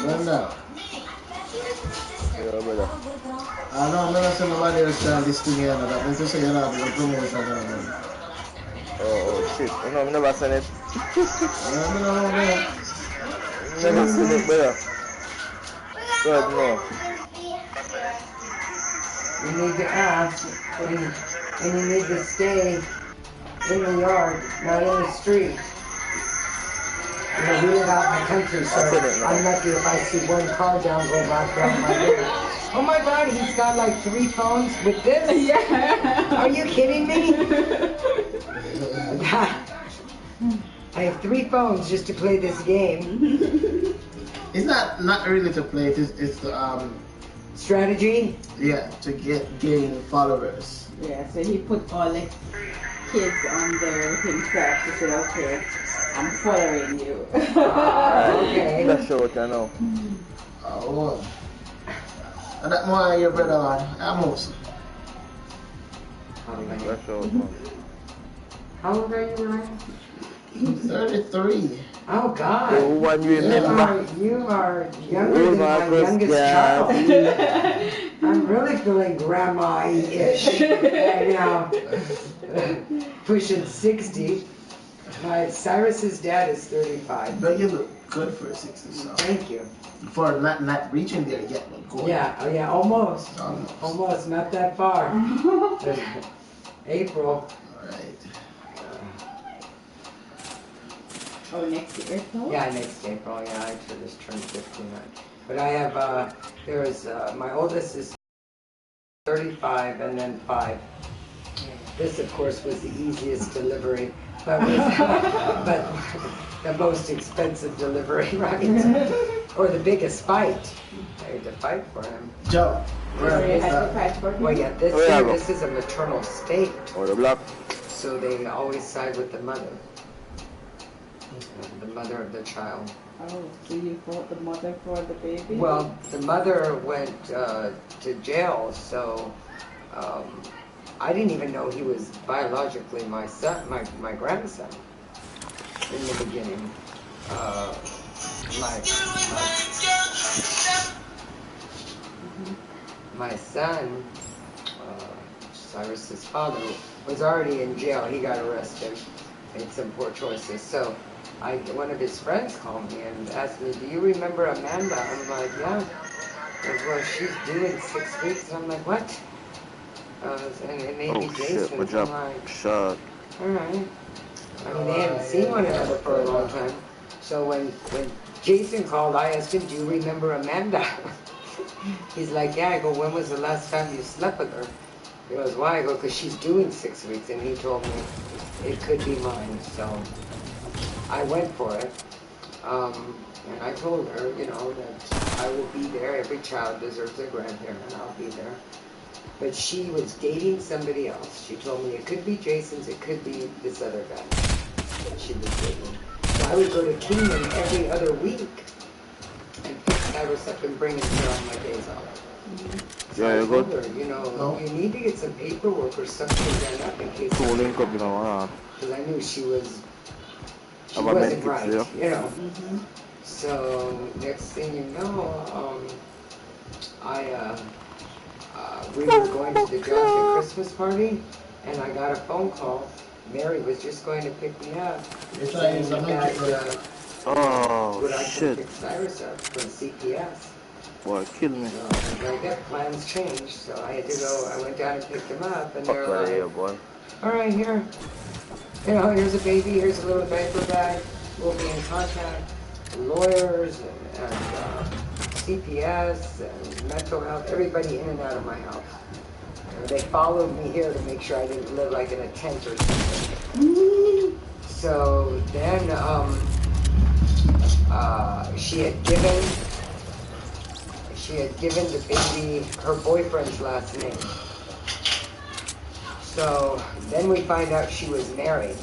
Run now. Yeah, brother. I know I'm not saying nobody else trying this thing here. That means to say you're not doing promotion. Oh, shit. You know, I never seen it. No. Never seen it, brother. God, no. You need to ask, and you need to stay in the yard, not in the street. You know, we live out in the country, so I'm lucky if I see one car down go back down my road. Oh my God, he's got like 3 phones with this? Yeah. Are you kidding me? I have 3 phones just to play this game. It's not really to play. It's to Strategy? yeah, to gain followers. Yeah, so he put all the kids on there himself to say, okay, I'm following you. Okay. That's short, I know. Oh. And that more your brother on. Almost. That's short, man. How old are you, Ryan? 33. Oh God. The one you remember. You are younger than my youngest child. I'm really feeling grandma-ish right now. Pushing 60. Cyrus's dad is 35. But you look good for a 60 so. Thank you. For not reaching there yet, but good. Yeah, almost. Almost, not that far. April. Alright. Oh, next year? Yeah, next April. Yeah, I just turned 15. But I have, my oldest is 35 and then 5. This, of course, was the easiest delivery, but the most expensive delivery, right? Or the biggest fight. I had to fight for him. Joe. So you had to fight for him? Well, yeah, this is a maternal state. Or the block. So they always side with the mother of the child. Oh, so you fought the mother for the baby? Well, the mother went to jail, so I didn't even know he was biologically my son, my grandson. In the beginning, my son, Cyrus's father, was already in jail. He got arrested, made some poor choices. So one of his friends called me and asked me, "Do you remember Amanda?" I'm like, "Yeah." He goes, "Well, she's due in 6 weeks." And I'm like, "What?" And it may be Jason. Shit, I'm like, shot. all right. I mean, they hadn't seen one another for a long time. So when Jason called, I asked him, "Do you remember Amanda?" He's like, "Yeah." I go, "When was the last time you slept with her?" He goes, "Why?" I go, "Because she's due in 6 weeks." And he told me it could be mine. So I went for it. And I told her, that I will be there. Every child deserves a grandparent, and I'll be there. But she was dating somebody else. She told me it could be Jason's, it could be this other guy that she was dating. So I would go to Kingman every other week and pick Cyrus up and bring him here on my days off. So I told her, you need to get some paperwork or something done up in case. Because I knew she wasn't right, So next thing you know, we were going to the Johnson Christmas party, and I got a phone call. Mary was just going to pick me up. Saying that, would I come pick Cyrus up from CPS? Boy, kill me. So I guess plans changed, so I had to go. I went down and picked him up, and they're like, here, boy. "All right, here. Here's a baby. Here's a little diaper bag. We'll be in contact. Lawyers and CPS and mental health, everybody in and out of my house. They followed me here to make sure I didn't live like in a tent or something. So then she had given the baby her boyfriend's last name. So then we find out she was married.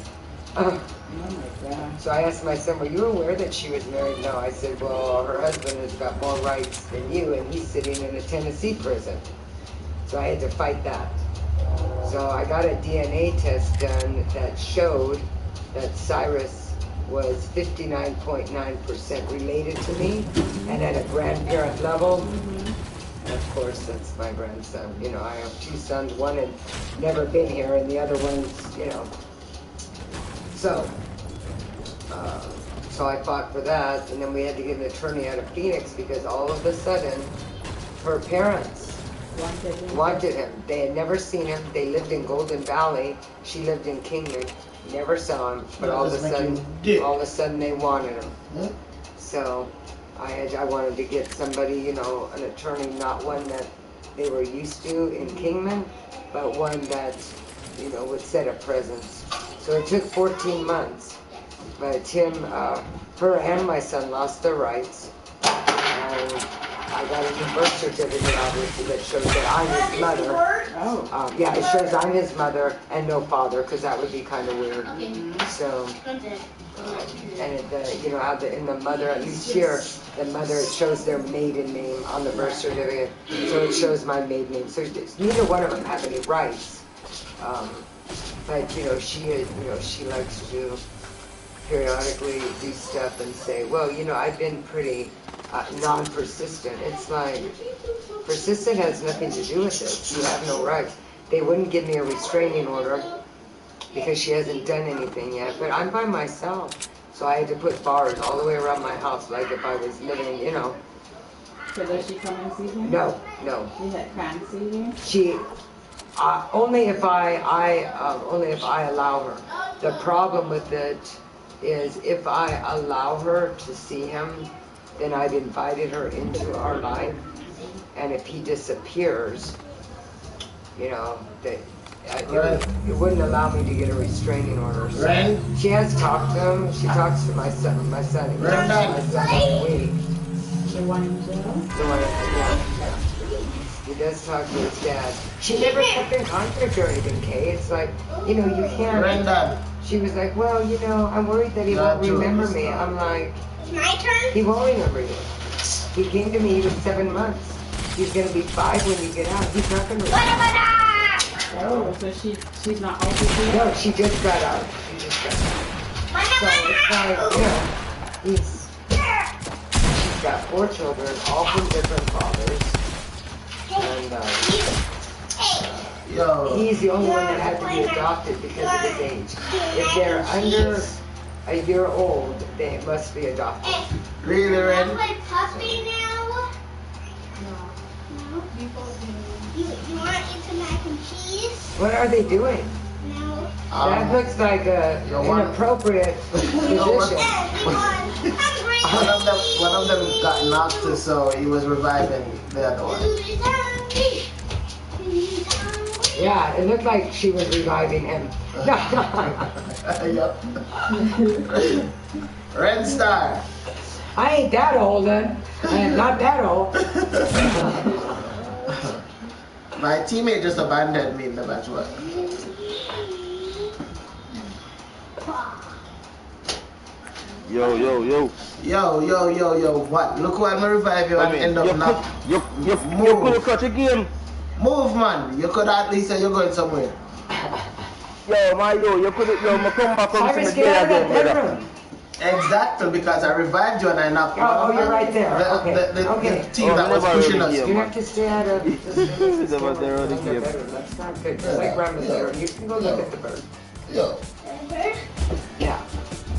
Oh my God. So I asked my son, "Were you aware that she was married?" "No." I said, "Well, her husband has got more rights than you, and he's sitting in a Tennessee prison." So I had to fight that. So I got a DNA test done that showed that Cyrus was 59.9% related to me, and at a grandparent level. And of course, that's my grandson. I have two sons. One had never been here, and the other one's, So I fought for that, and then we had to get an attorney out of Phoenix because all of a sudden, her parents wanted him. They had never seen him. They lived in Golden Valley. She lived in Kingman. Never saw him, but all of a sudden they wanted him. So I wanted to get somebody, an attorney, not one that they were used to in Kingman, but one that, would set a presence. So it took 14 months. But Tim, her and my son lost their rights, and I got a new birth certificate, obviously, that shows that I'm his mother. Oh. Yeah, it shows I'm his mother and no father, because that would be kind of weird. So, and how in the mother, at least here, the mother, it shows their maiden name on the birth certificate, so it shows my maiden name. So neither one of them have any rights. But she likes to periodically do stuff and say, "Well, I've been pretty non-persistent." It's like, persistent has nothing to do with it. You have no rights. They wouldn't give me a restraining order because she hasn't done anything yet, but I'm by myself. So I had to put bars all the way around my house, like if I was living, So does she come and see him? No. She can't see him? She, only if I allow her. The problem with it is if I allow her to see him, then I've invited her into our life, and if he disappears, it wouldn't allow me to get a restraining order. So Right. she has talked to him. She talks to my son every week. The one in jail? The one, yeah. He does talk to his dad. She never kept in contact or anything, Kay. It's like, you can't. Brendan. She was like, well, I'm worried that he won't remember me. I'm like, My turn? he won't remember you. He came to me, he was 7 months. He's gonna be 5 when you get out. He's not gonna remember. Oh, so she's not out with you? No, she just got out. So it's like, she's got 4 children, all from different fathers. And he's the only one that had to be adopted because of his age. If they're under a year old, they must be adopted. Really, Ren? Play puppy now? No. You want to eat some mac and cheese? What are they doing? No. That looks like an inappropriate position. One of them got knocked, so he was reviving the other one. Yeah, it looked like she was reviving him. Yep. Red Star. I ain't that old, then. I am not that old. My teammate just abandoned me in the match. What? Yo. What? Look who I'm gonna revive you and end up not. You could have catch a game. Move, man. You could at least say you're going somewhere. You could have come back on Cyrus, get out of that bedroom. Exactly, because I revived you and I knocked you out. Oh, you're right there. Okay. The team that was pushing us. You have to stay out of the game. That's not good. Just like Grandma's there. You can go look at the bird. Yo. Yeah.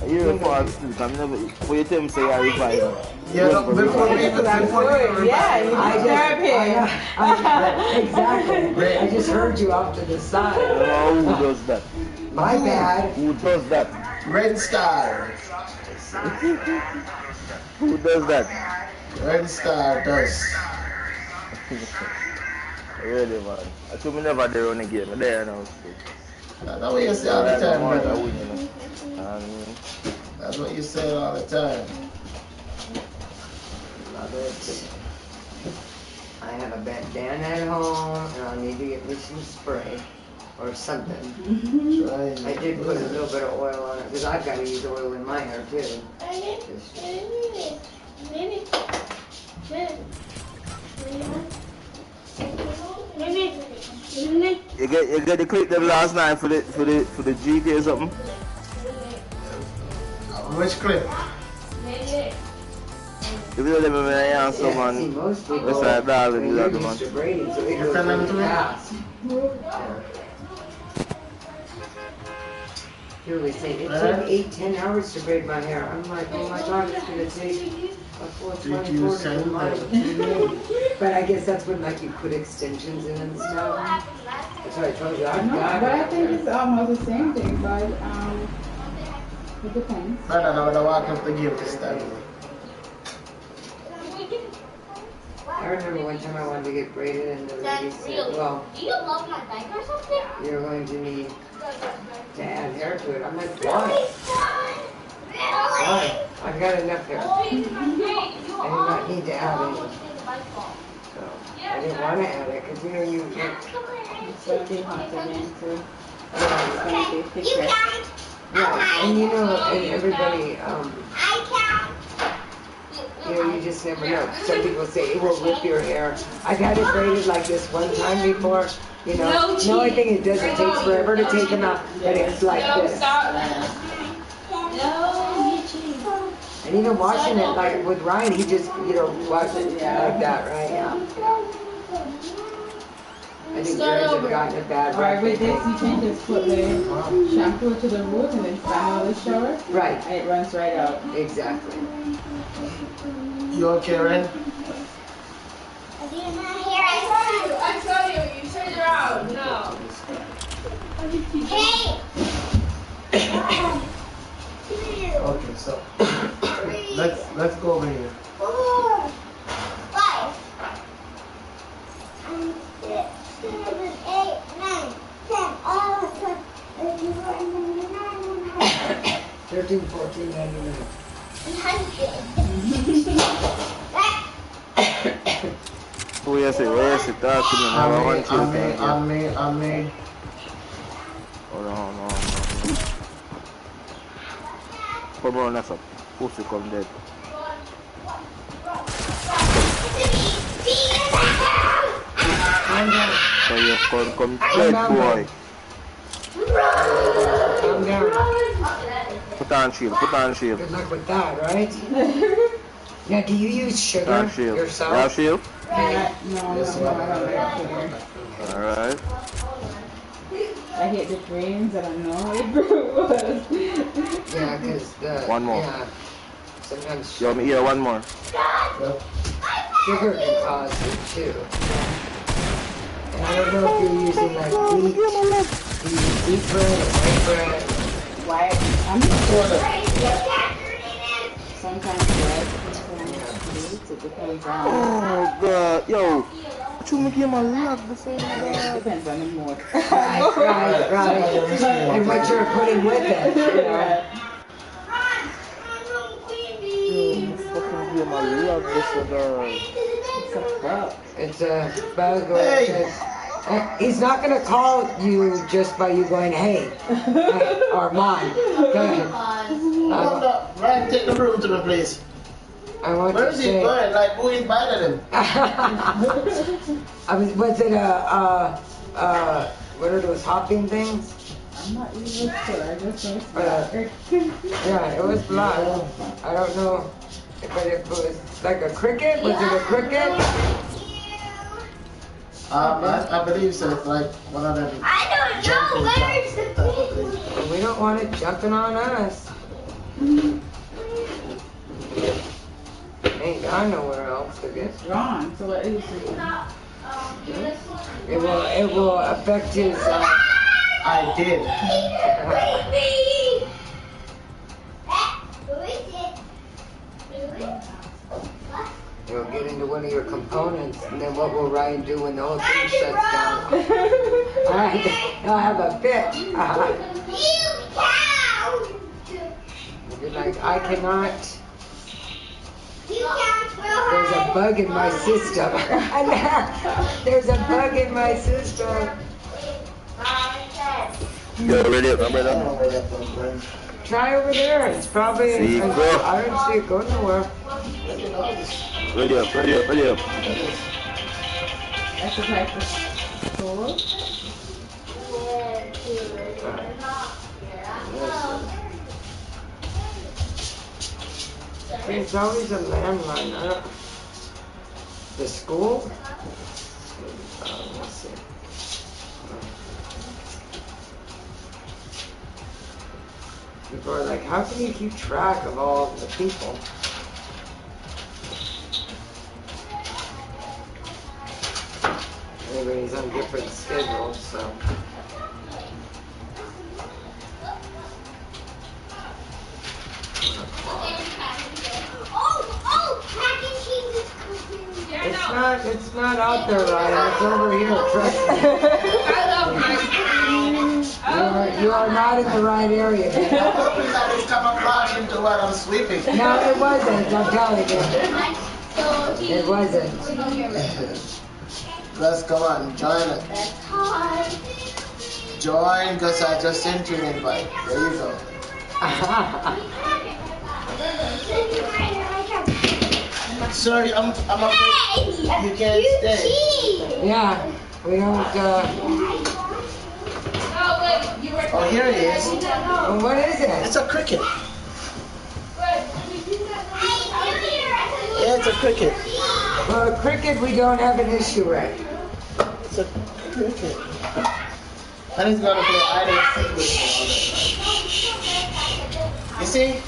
You're a part too. I'm never. For you tell me say I revive. Yeah, before we Yeah, you disturb him. Exactly. I just heard you off to the side. Who does that? My bad. Who does that? Red Star. Who does that? Red Star does. Really, man. I told me never there on a game. There now. That's what you say all the time, brother. And That's what you say all the time. Love it. I have a bandana at home, and I'll need to get me some spray or something. I did put a little bit of oil on it because I've got to use oil in my hair too. You get the clip them last night for the GK or something? Which clip? If you let me know someone, See, most people, that's like that with the other they're one. used to braiding, so they go send them to really me? fast. Here they say, it took 8-10 hours to braid my hair. I'm like, oh my God, it's going to take a full 24 to months. But I guess that's when like you put extensions in and stuff. That's what I told you. No, but I think it's almost the same thing, but it depends. I don't know when I walk up the game this time. I remember one time I wanted to get braided and the lady said, well, Do you love my bike or something? you're going to need to add hair to it. I'm like, why? Why? I've got enough hair. I do not need to add any. So I didn't want to add it because you It's so too hot again, so You can't. yeah, and and everybody, I can't. you just never know. Some people say it will rip your hair. I've had it braided like this one time before. No, I think it does. It takes forever to take them out, but it's like this. And even washing it, like with Ryan, he just, wash it like that, right? Yeah. I think Jared's have gotten a bad Or rap. with this, you can just put the shampoo to the root and then stand out the shower. Right. And it runs right out. Exactly. You okay, Ren? I saw you. You turned around. No. Hey! Okay, so let's go over here. 4, 5, 6, 7, 8, 9, 10, $14.99. Where you see? Talk to me. I want you to on me. Hold on. Come on, that's up. Pussy come dead. So you come dead, boy. Calm down. Put on shield. Good luck with that, right? Now, do you use sugar Put on shield. yourself? You have shield? No, I don't like sugar. Alright. I hit the frames, I don't know how it was. Yeah, because One more. Yeah, sometimes You want me here? One more. sugar can cause it too. And I don't know if you're using like wheat. Do you use wheat bread or white bread? White. I'm not sure. Sometimes white, sometimes wheat. It depends on. Oh god, yo. What you make him a lot the same guy? Depends on the mood. Right. And what you're putting with it. You know? Fucking game, I love this guy. It's a bug or he's not gonna call you just by you going, hey, Armand. Go ahead. Ryan, take the broom to the place. I want Where to is he say. going? Like, who invited him? Was it what are those hopping things? I'm not even sure. I just know it's Yeah, it was black. I don't know, but it was like a cricket. Was it a cricket? I believe so. It's like one of them. I don't know. Where's the We don't want it jumping on us. Ain't gone nowhere else, I guess. wrong. So what is it? It will affect his. I did. It'll get into one of your components, and then what will Ryan do when the whole thing shuts down? He'll have a fit. You'll be like, I cannot. There's a bug in my system. There's a bug in my system. You ready up, brother? Try over there. It's probably. See, I don't see it go nowhere. Ready up. That's the type of tool. It's always a landline. The school? Let's see. People are like, how can you keep track of all the people? Everybody's on different schedules, so. It's not out there, Ryan. It's over here. Trust me. You are not in the right area. That is camouflage into what I'm sweeping. No, it wasn't. I'm telling you. It wasn't. Let's come on, join it. Join, because I just sent you an invite. There you go. Sorry, I'm afraid you can't stay. Yeah, we don't. Oh, here it is. Well, what is it? It's a cricket. Yeah, it's a cricket. Well, cricket, we don't have an issue with. It's a cricket. And he's gonna play hide and seek with me. You see?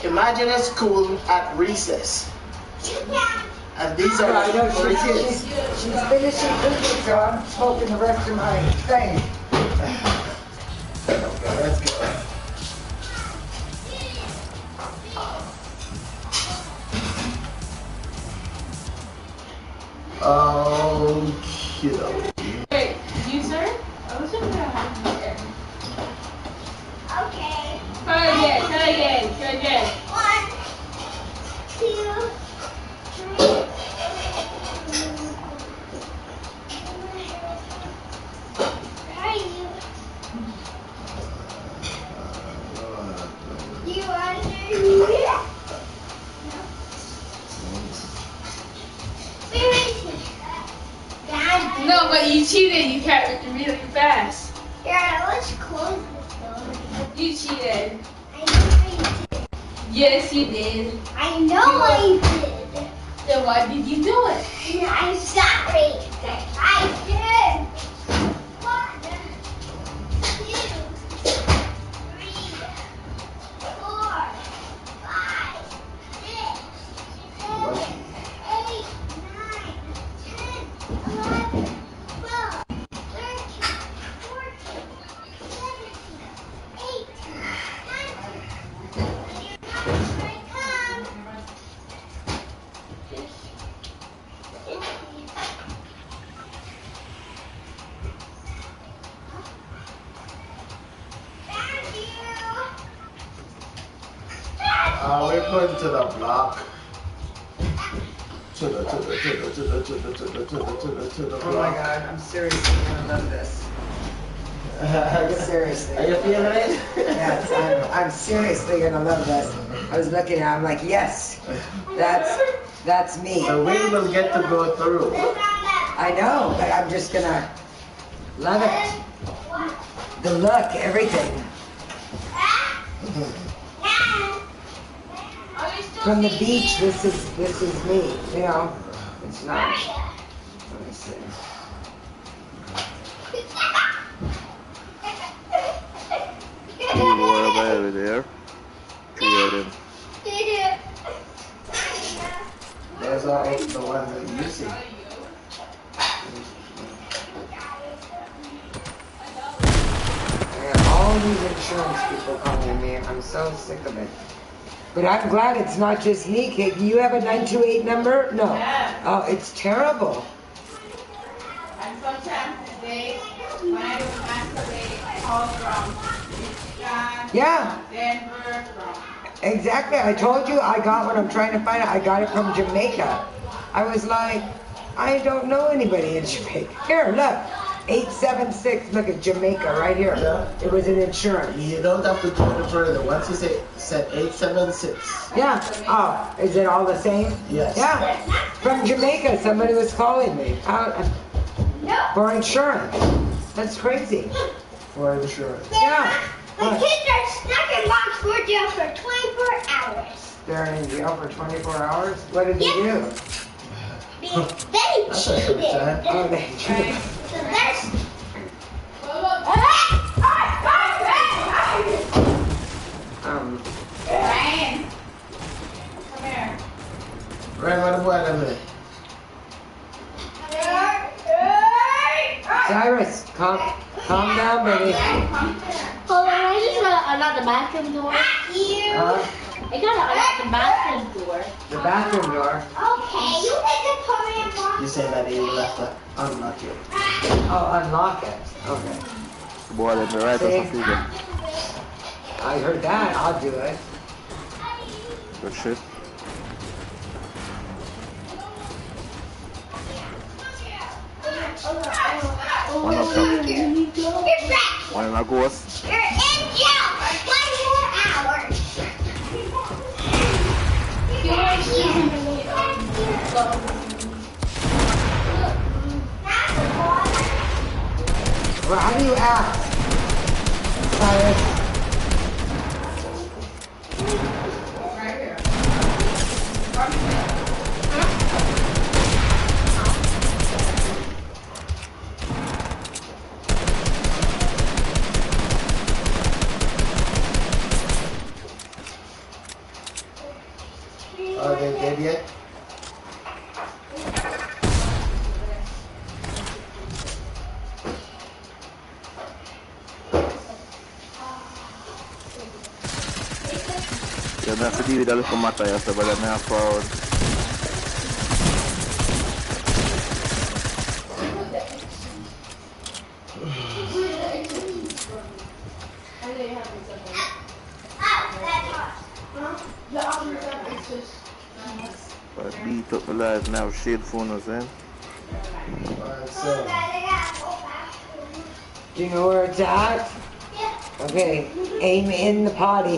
Imagine a school at recess. And these are I know for kids. she's finishing cooking, so I'm smoking the rest of my thing. Okay, let's go. Okay. Wait, you, sir? I was just gonna have you there. Okay. Oh, yeah. Again. 1, 2, 3. Where are you? You under here? Where is he? Down. No, but you cheated. You kept really fast. Here, let's close this door. You cheated. I know you did. Yes, you did. I know I did. Then why did you do it? I'm sorry. I did. 1, 2, 3, 4, 5, 6, 7, 8, 9, 10, 11, 12, 13, 14, 17, 18, 19. Here I come. We're going to the block. To the Oh my block. god, I'm seriously gonna love this. Seriously. Are you feeling it? Yes, I'm seriously gonna love this. I was looking at it, I'm like, yes, that's me. The wind will get to go through. I know, but I'm just gonna love it. The look, everything. From the beach, this is me, you know. It's nice. Let me see. Over there. Creative. There's all the ones that you see. And all these insurance people calling me, I'm so sick of it. But I'm glad it's not just me, Kate. Do you have a 928 number? No. Yeah. Oh, it's terrible. And sometimes they, when I don't answer, they call from Michigan, Yeah, Denver, from. exactly. I told you I got what I'm trying to find out. I got it from Jamaica. I was like, I don't know anybody in Jamaica. Here, look. 876, look at Jamaica right here. Yeah. It was an insurance. You don't have to go any further. Once you said 876. Yeah. Oh, is it all the same? Yes. Yeah. From Jamaica, somebody was calling me for insurance. That's crazy. For insurance. Yeah. The kids are stuck in box for jail for 24 hours. They're in jail for 24 hours? What did they do? They That's a good cheated. time. Oh, they cheated. So that's... Ryan, come here. Right, what the boy over there? Cyrus, calm down, baby. Hold on, I just gotta unlock the bathroom door. I gotta unlock the bathroom door. The bathroom door. Okay, you take the Korean box. You say that you will have to unlock it. Oh, unlock it. Okay. Boy, let me write See? us a figure. I heard that. I'll do it. Good shit. One up top. You're back. One in a ghost. You're in jail for 24 hours. You're here. Well, how do you ask? Cyrus. Right here. Are they dead yet? You have to deal with a little matter yourself, but I'm forward. Alive now, shade phone was in. Alright, so. Do you know where it's at? Okay, aim in the potty.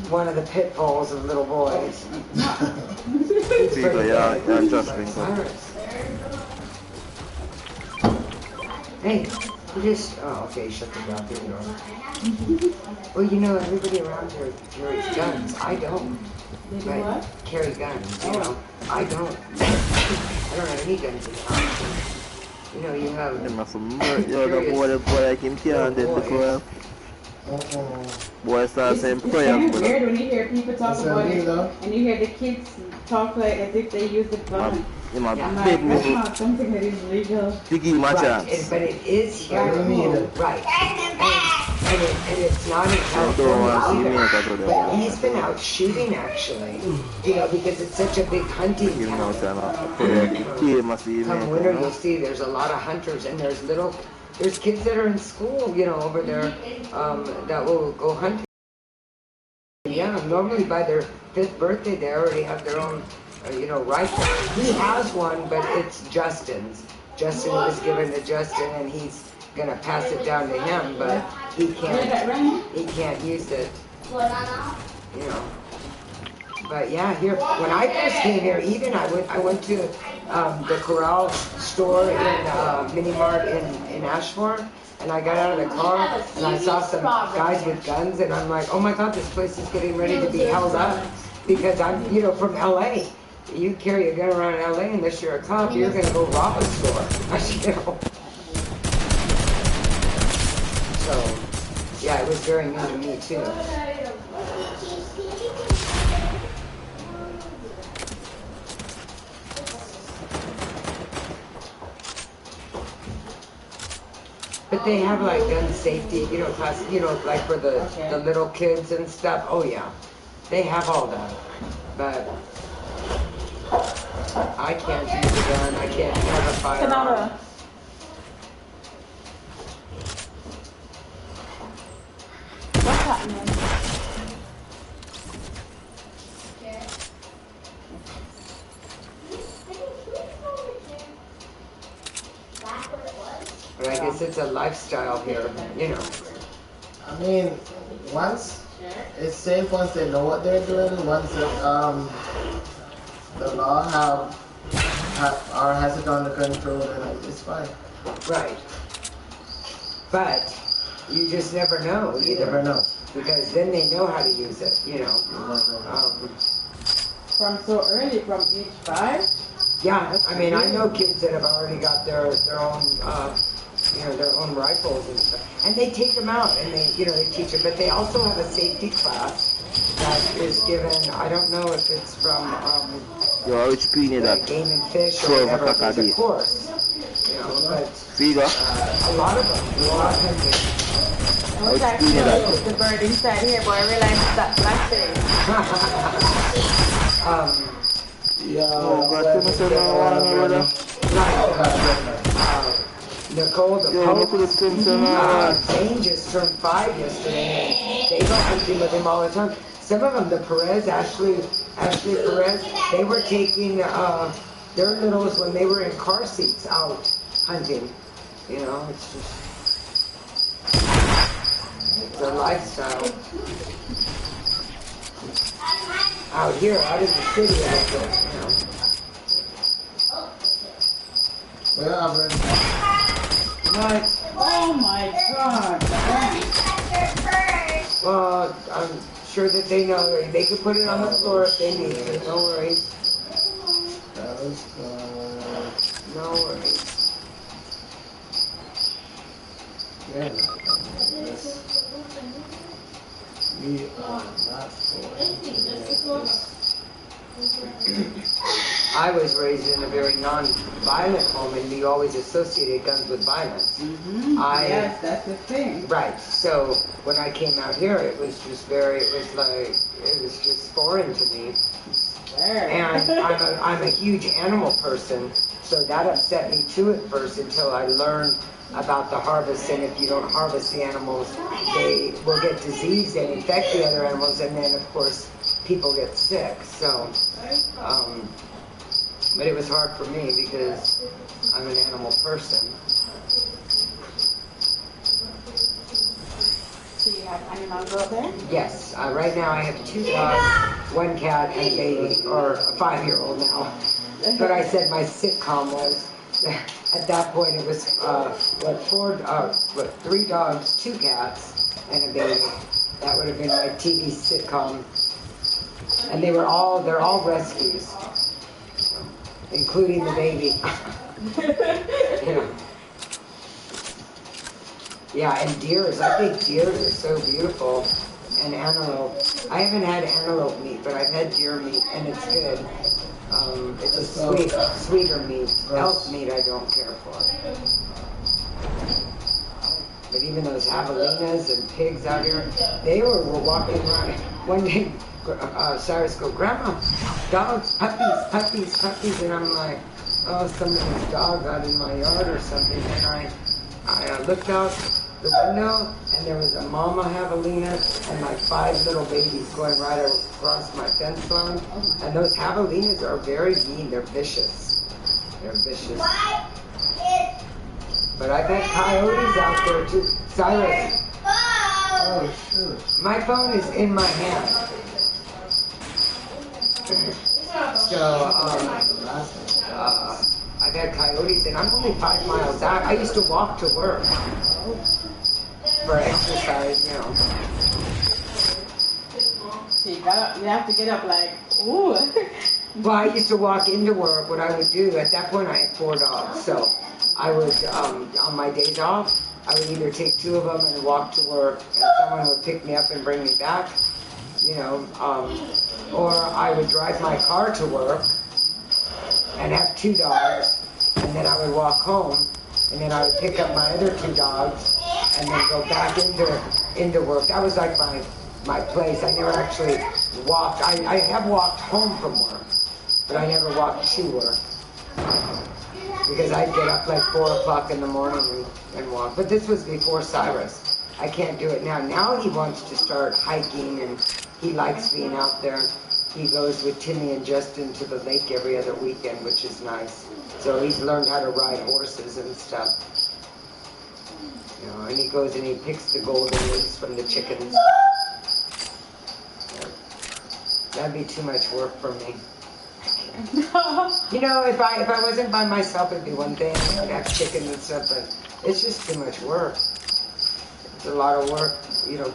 One of the pitfalls of little boys. It's People, pretty yeah, good. yeah, just been good. Cyrus. Hey, you just, oh, okay, shut the goddamn door. Well, you know, everybody around here carries guns. I don't. Right? Carry guns, you know. I don't. I don't have any guns in the house. You know, you have. Them have some murder, yo, the boy like him can't dead because boy start saying It's prayer. kind of weird when you hear people talk about it, and you hear the kids talk like as if they use the gun. You might I'm big like, that's me not something that is legal. to give him a Right, chance. but it is here. Right. And it's not in I don't want to see me California. that But he's been out shooting actually, you know, because it's such a big hunting give him no town. time. I put it key must be Come winter, you'll see there's a lot of hunters, and there's kids that are in school, you know, over there that will go hunting. Yeah, normally by their 5th birthday, they already have their own, you know, rifle. He has one, but it's Justin's. Justin was given to Justin, and he's gonna pass it down to him, but he can't use it, you know. But yeah, here when I first came here, even I went to the Corral store in Mini Mart in Ashmore, and I got out of the car and I saw some guys with guns, and I'm like, oh my God, this place is getting ready to be held up because I'm, you know, from LA. You carry a gun around LA unless you're a cop, you're gonna go rob a store. You know. So yeah, it was very new to me too. But they have like gun safety, you know, class, you know, like for the little kids and stuff. Oh yeah, they have all that. But I can't use a gun. I can't have a firearm. What's happening? But I guess it's a lifestyle here, you know. I mean, once it's safe, once they know what they're doing, once the law has it under control, then it's fine. Right. But you just never know. You never know. Because then they know how to use it, you know. From so early, from age 5? Yeah, I mean, I know kids that have already got their own, you know, their own rifles and stuff. And they take them out and they, you know, they teach it. But they also have a safety class that is given, I don't know if it's from Game and Fish or whatever, it's a course. You know, but a lot of them, a lot of them. I was actually going to put the bird inside here, but I realized that last thing. Nicole, the Pope, Jane just turned 5 yesterday. They go hunting with him all the time. Some of them, the Perez, Ashley Perez, they were taking their littles when they were in car seats out hunting. You know, it's just, it's a lifestyle. Out here, out in the city, you know. Well, What? Oh my God. Well, I'm sure that they know. They can put it on the floor if they need to. No worries. that was good. No worries. Yeah. We are not going to let this. I was raised in a very non-violent home, and we always associated guns with violence. Yes, that's the thing. Right. So when I came out here, it was just it was just foreign to me. And I'm a huge animal person, so that upset me too at first until I learned about the harvest, and if you don't harvest the animals, they will get disease and infect the other animals, and then of course people get sick. So, but it was hard for me because I'm an animal person. So you have animals out there? Yes. Right now I have 2 dogs, 1 cat, and a baby, or a 5-year-old now. But I said my sitcom was, at that point it was, 3 dogs, 2 cats, and a baby. That would have been my TV sitcom. And they're all rescues, including the baby. Yeah. Yeah, and deers. I think deers are so beautiful. And antelope. I haven't had antelope meat, but I've had deer meat, and it's good. It's a sweeter meat. Elk meat I don't care for. But even those javelinas and pigs out here, they were walking around. One day, Cyrus go, Grandma, dogs, puppies. And I'm like, oh, somebody's dog got in my yard or something. And I looked out the window, and there was a mama javelina and like 5 little babies going right across my fence line. And those javelinas are very mean. They're vicious. But I've had coyotes out there too. Cyrus. Oh, shoot. My phone is in my hand. So, I've had coyotes, and I'm only 5 miles out. I used to walk to work for exercise, So you have to get up like, ooh. Well, I used to walk into work. What I would do, at that point I had 4 dogs, so I would, on my days off, I would either take 2 of them and walk to work, and someone would pick me up and bring me back, or I would drive my car to work and have 2 dogs, and then I would walk home, and then I would pick up my other 2 dogs, and then go back into work. That was like my place. I never actually walked. I have walked home from work, but I never walked to work. Because I'd get up like 4 o'clock in the morning and walk. But this was before Cyrus. I can't do it now. Now he wants to start hiking, and he likes being out there. He goes with Timmy and Justin to the lake every other weekend, which is nice. So he's learned how to ride horses and stuff. And he goes and he picks the golden eggs from the chickens. That'd be too much work for me. If I wasn't by myself, it'd be one thing. I'd have chicken and stuff, but it's just too much work. It's a lot of work,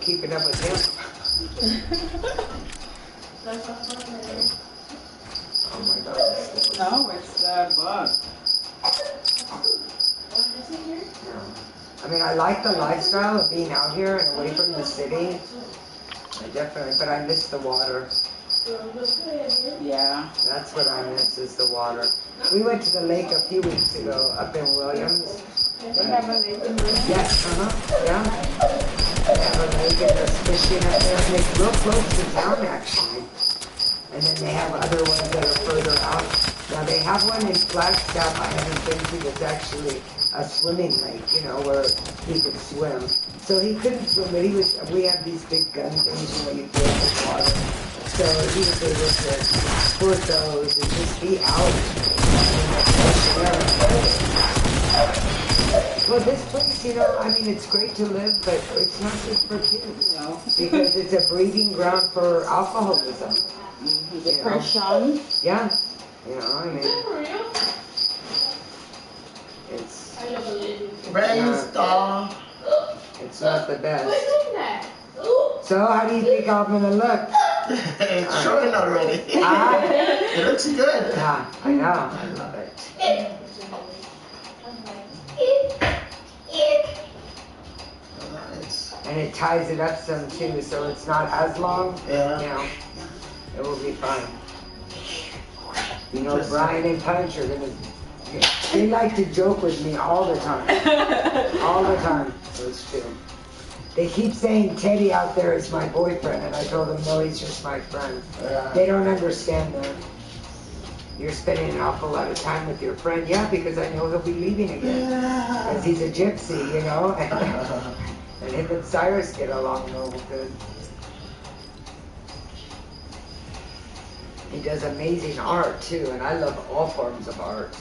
keeping up with him. Oh my God. No, it's a bug. I mean, I like the lifestyle of being out here and away from the city. But I miss the water. Yeah. That's what I miss, is the water. We went to the lake a few weeks ago up in Williams. They have a lake in Williams? Yes, yeah. They have a lake and there's fishing up there. And it's real close to town, actually. And then they have other ones that are further out. Now they have one in Flagstaff I haven't been to that's actually a swimming lake, where he could swim. So he couldn't swim, but we have these big gun things, you fill with water. So he was able to put those and just be out in the fresh air. Well, this place, it's great to live, but it's not just for kids. No. Because it's a breeding ground for alcoholism. Depression. Yeah. Brainstorm. It's not the best. So how do you think I'm gonna look? It's showing already. It looks good. Yeah, I know. I love it. Nice. And it ties it up some too, so it's not as long. Yeah. It will be fine. Brian and Punch are gonna. They like to joke with me all the time. All the time. So it's true. They keep saying Teddy out there is my boyfriend, and I told them, no, he's just my friend. They don't understand that. You're spending an awful lot of time with your friend. Yeah, because I know he'll be leaving again. Because he's a gypsy, And him and Cyrus get along real good. He does amazing art too, and I love all forms of art.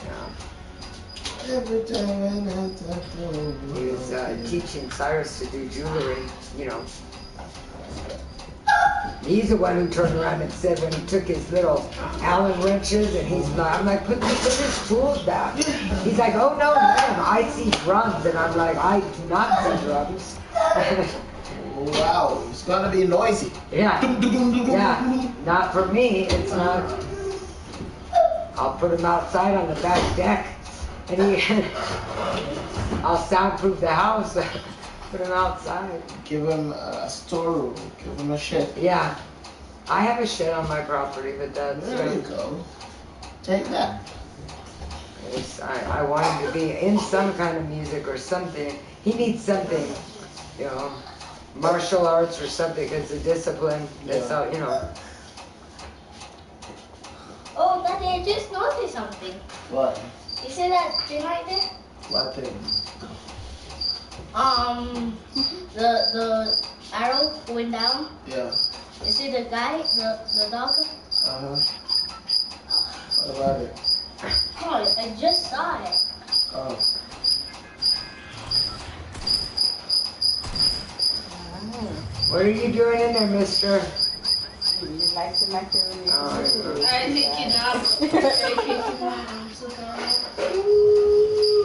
Yeah. Every time He was teaching Cyrus to do jewelry, you know. He's the one who turned around and said when he took his little Allen wrenches and he's like, I'm like, put his tools back. He's like, oh no, man, I see drums. And I'm like, I do not see drums. Wow, it's gonna be noisy. Yeah, yeah, not for me, it's not. I'll put him outside on the back deck and I'll soundproof the house, put him outside. Give him a storeroom, give him a shed. Yeah, I have a shed on my property, but that's... There you go. Take that. I want him to be in some kind of music or something. He needs something, you know, martial arts or something, it's a discipline. That's how, you know. Oh, Daddy, I just noticed something. What? You see that thing right there? What thing? The arrow going down. Yeah. You see the guy, the dog? Uh-huh. What about it? Oh, I just saw it. Oh. What are you doing in there, mister? He likes the macaroni. I think it up.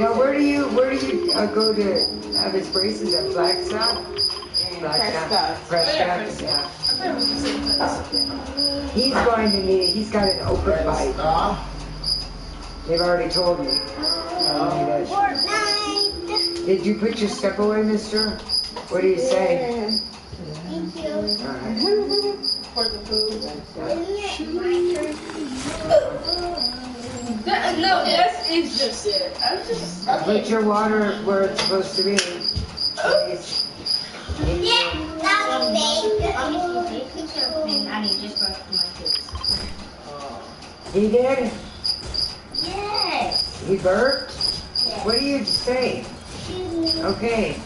Now, where do you go to have his braces at Flagstaff? Prescott, yeah. He's going to need it. He's got an open bite. They've already told me. Fortnight. Did you put your step away, mister? What do you say? Thank you. All right. For the food. No, it's just it. I'm just. Put your water where it's supposed to be. Please. Yeah, that was big. I just brought it to my kids. He did? Yes. He burped? Yes. What do you say? Excuse me. Okay.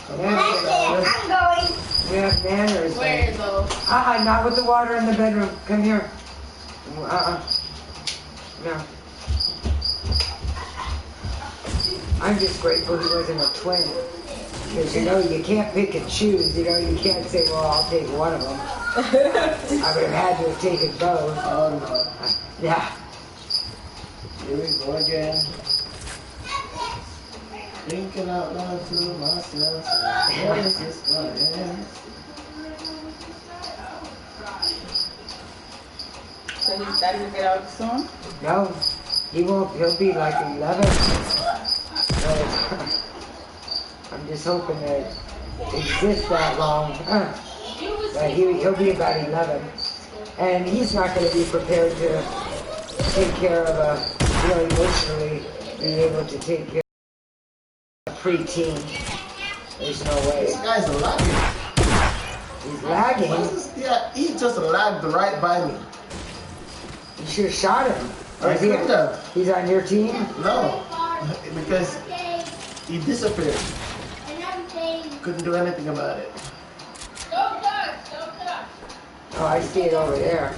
That's it. I'm going. You have manners. Where though? Not with the water in the bedroom. Come here. No. I'm just grateful he wasn't a twin. Because, you know, you can't pick and choose. You know, you can't say, well, I'll take one of them. I would have had to have taken both. Oh no. Yeah. Here we go again. Thinking out loud to myself. What is this gonna end? So his daddy will get out soon? No, he won't. He'll be like 11. So, I'm just hoping that it exists that long. But he'll be about 11. And he's not going to be prepared to take care of emotionally be able to take care of a preteen. There's no way. This guy's lagging. He's lagging. Yeah, he just lagged right by me. You should have shot him. Or I is he- couldn't have. He's on your team? No, because he disappeared. Couldn't do anything about it. Don't touch. Don't touch. Oh, I see it over there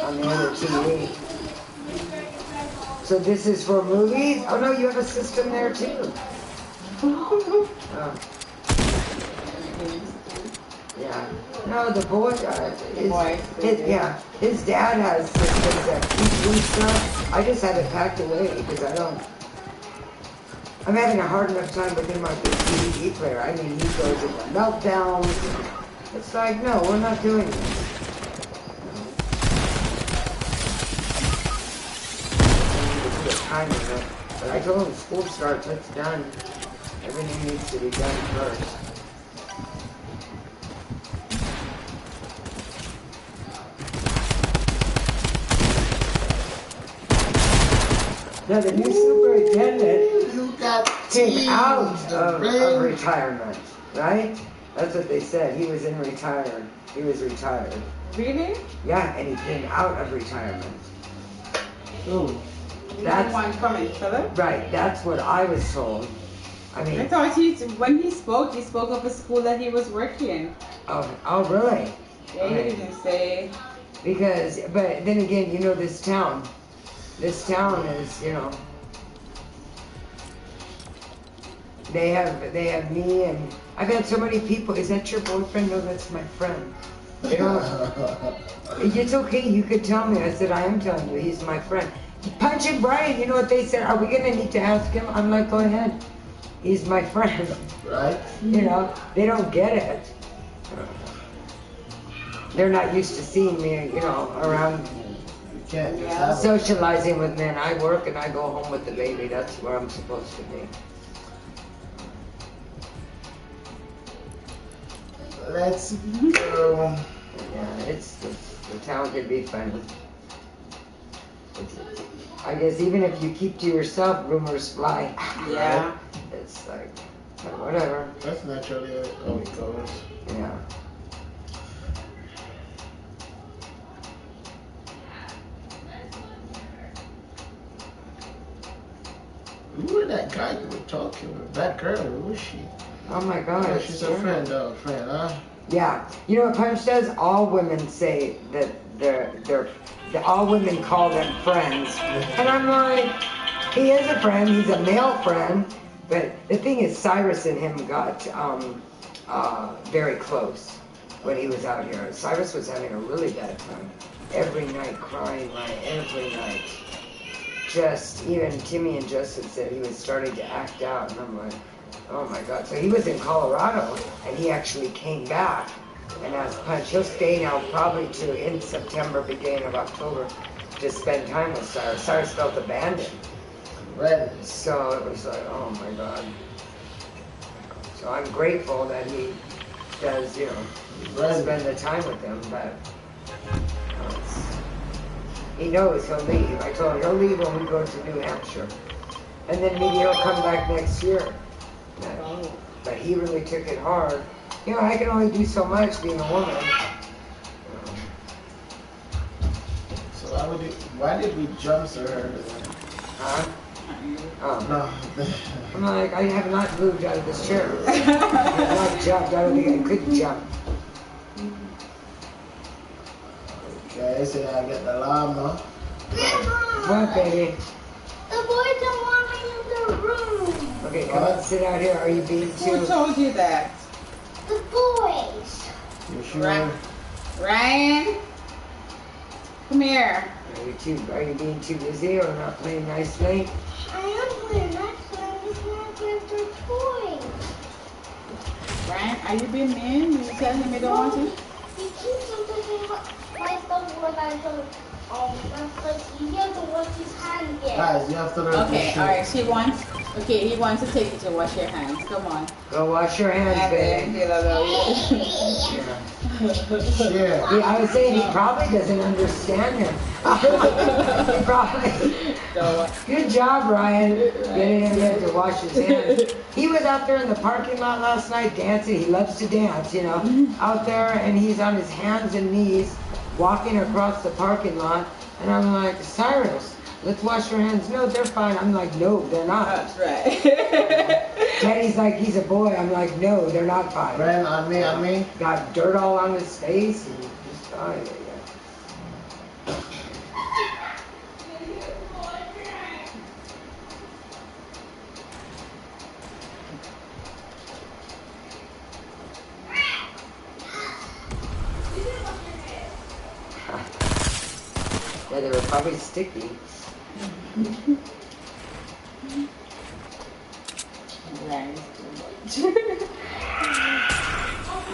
on the other TV. So this is for movies? Oh no, you have a system there too. Oh. Yeah. No, the boy, his dad has systems that keep doing stuff. I just have it packed away because I'm having a hard enough time with him on the DVD player. I mean, he goes into meltdowns. It's like, no, we're not doing this. Time of it. But I told him school starts, it's done. Everything needs to be done first. Now the new superintendent came out of retirement, right? That's what they said. He was retired. He was retired. Really? Yeah, and he came out of retirement. Ooh. That's one coming, fella. right. That's what I was told. I I mean, thought when he spoke of a school that he was working in. Oh, really? Yeah, he didn't say. Because, but then again, you know, this town is, you know, they have me, and I've had so many people. Is that your boyfriend? No, that's my friend. They don't. It's okay. You could tell me. I said, I am telling you. He's my friend. Punching Brian. You know what they said? Are we gonna need to ask him? I'm like, go ahead. He's my friend. Right? You know, they don't get it. They're not used to seeing me, you know, around You can't just have it. socializing with men. I work and I go home with the baby. That's where I'm supposed to be. Let's go. Yeah, the town could be funny. I guess even if you keep to yourself, rumors fly. Yeah. It's like, whatever. That's naturally how it goes. Yeah. Who was that guy you were talking with? That girl, who was she? Oh my God. Oh, she's a friend, huh? Yeah. You know what Punch does? All women say that all women call them friends. And I'm like, he is a friend, he's a male friend. But the thing is, Cyrus and him got very close when he was out here. Cyrus was having a really bad time. Every night crying, like every night. Just, even Timmy and Joseph said he was starting to act out. And I'm like, oh my God. So he was in Colorado, and he actually came back and asked Punch. He'll stay now probably to in September, beginning of October, to spend time with Cyrus. Cyrus felt abandoned. Right. So it was like, oh my God. So I'm grateful that he does, you know, spend the time with them, but he knows he'll leave. I told him he'll leave when we go to New Hampshire. And then maybe he'll come back next year. But he really took it hard. You know, I can only do so much being a woman. So why did we jump so hard? Huh? Oh. No. I'm like, I have not moved out of this chair. I have not jumped. I don't think I could jump. Okay, so I get the llama. What, baby? The boys don't want me in the room. Okay, come on, sit out here. Are you being too... Who told you that? The boys. You sure? Ryan? Come here. Are you being too busy or not playing nicely? I am playing next to them. I just want to play with their toys. Ryan, are you being mean? You tell him you don't want to? He keeps on taking my stuff when I don't. That's easier to wash his hands again. Guys, you have to learn Okay, to alright, he wants to take you to wash your hands. Come on. Go wash your hands, baby. Yeah. Yeah, I was saying he probably doesn't understand him. He probably. Good job, Ryan, getting him to wash his hands. He was out there in the parking lot last night dancing. He loves to dance, you know, out there, and he's on his hands and knees walking across the parking lot. And I'm like, Cyrus, let's wash your hands. No, they're fine. I'm like, no, they're not. That's right. Teddy's like, he's a boy. I'm like, no, they're not fine. Ran on me. Got dirt all on his face and just, oh, yeah. Yeah, they were probably sticky.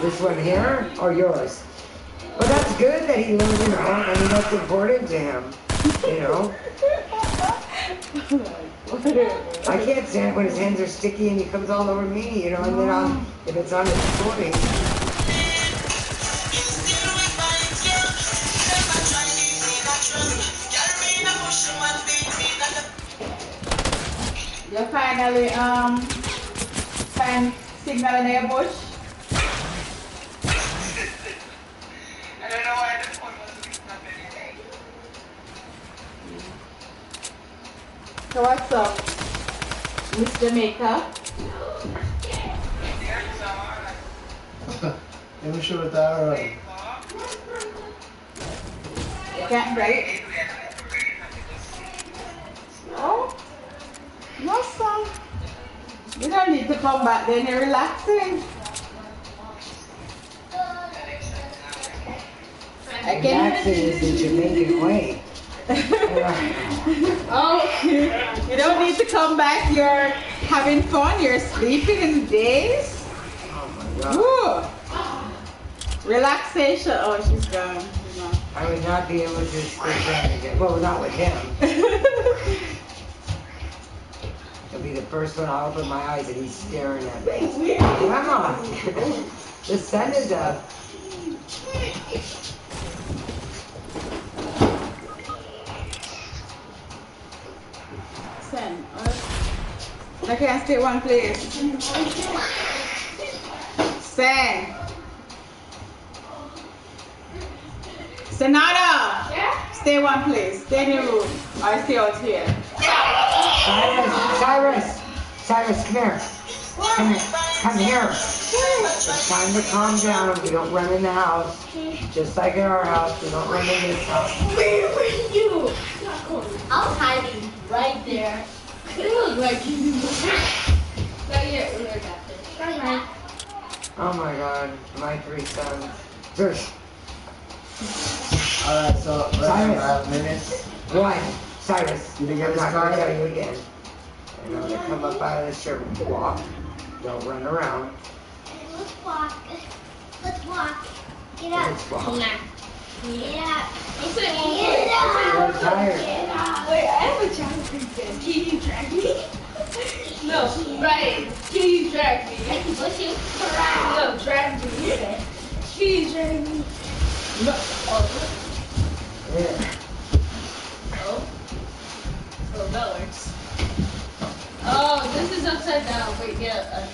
This one here or yours? Well, that's good that he learned, you know. I mean, that's important to him, you know. I can't stand when his hands are sticky and he comes all over me, you know, and then if it's on his recording. You finally find signal in your bush. I don't know why the phone was picking up anything. So what's up, Mr. Maker? Let me show it that right. You can't break. Oh, no, son. You don't need to come back then, you're relaxing. I Relaxing is the Jamaican way. Oh, you don't need to come back, you're having fun, you're sleeping in the days. Oh my God. Woo. Relaxation. Oh, she's gone. She's gone. I would not be able to sleep down again. Well, not with him. He'll be the first one I'll open my eyes and he's staring at me. Come on. The sun is up. Sen. I can't stay one place. Sen. Senada. Yeah? Stay one place. Stay in the room. Or stay out here. Cyrus, come here. Come here. It's time to calm down. We don't run in the house. Just like in our house, we don't run in this house. Where were you? I was hiding right there. It was like you knew. Not yet, we were back there. Oh my God, my 3 sons. Alright, so Cyrus. 5 minutes. One, Cyrus. Did you get I'm his not going card? to tell you again. And I'm going to come up out of the shirt and walk. Don't run around. Let's walk. Let's walk. Get up. Let's walk. Get up. I'm saying one Get more. You're up. tired. Get up. Wait, I have a child princess. Can you drag me? No, right. Can you drag me? I can push you. No, drag me. Can you drag me? No. Oh. Yeah. Oh. Oh, that works. Oh, this is upside down. Wait, yeah.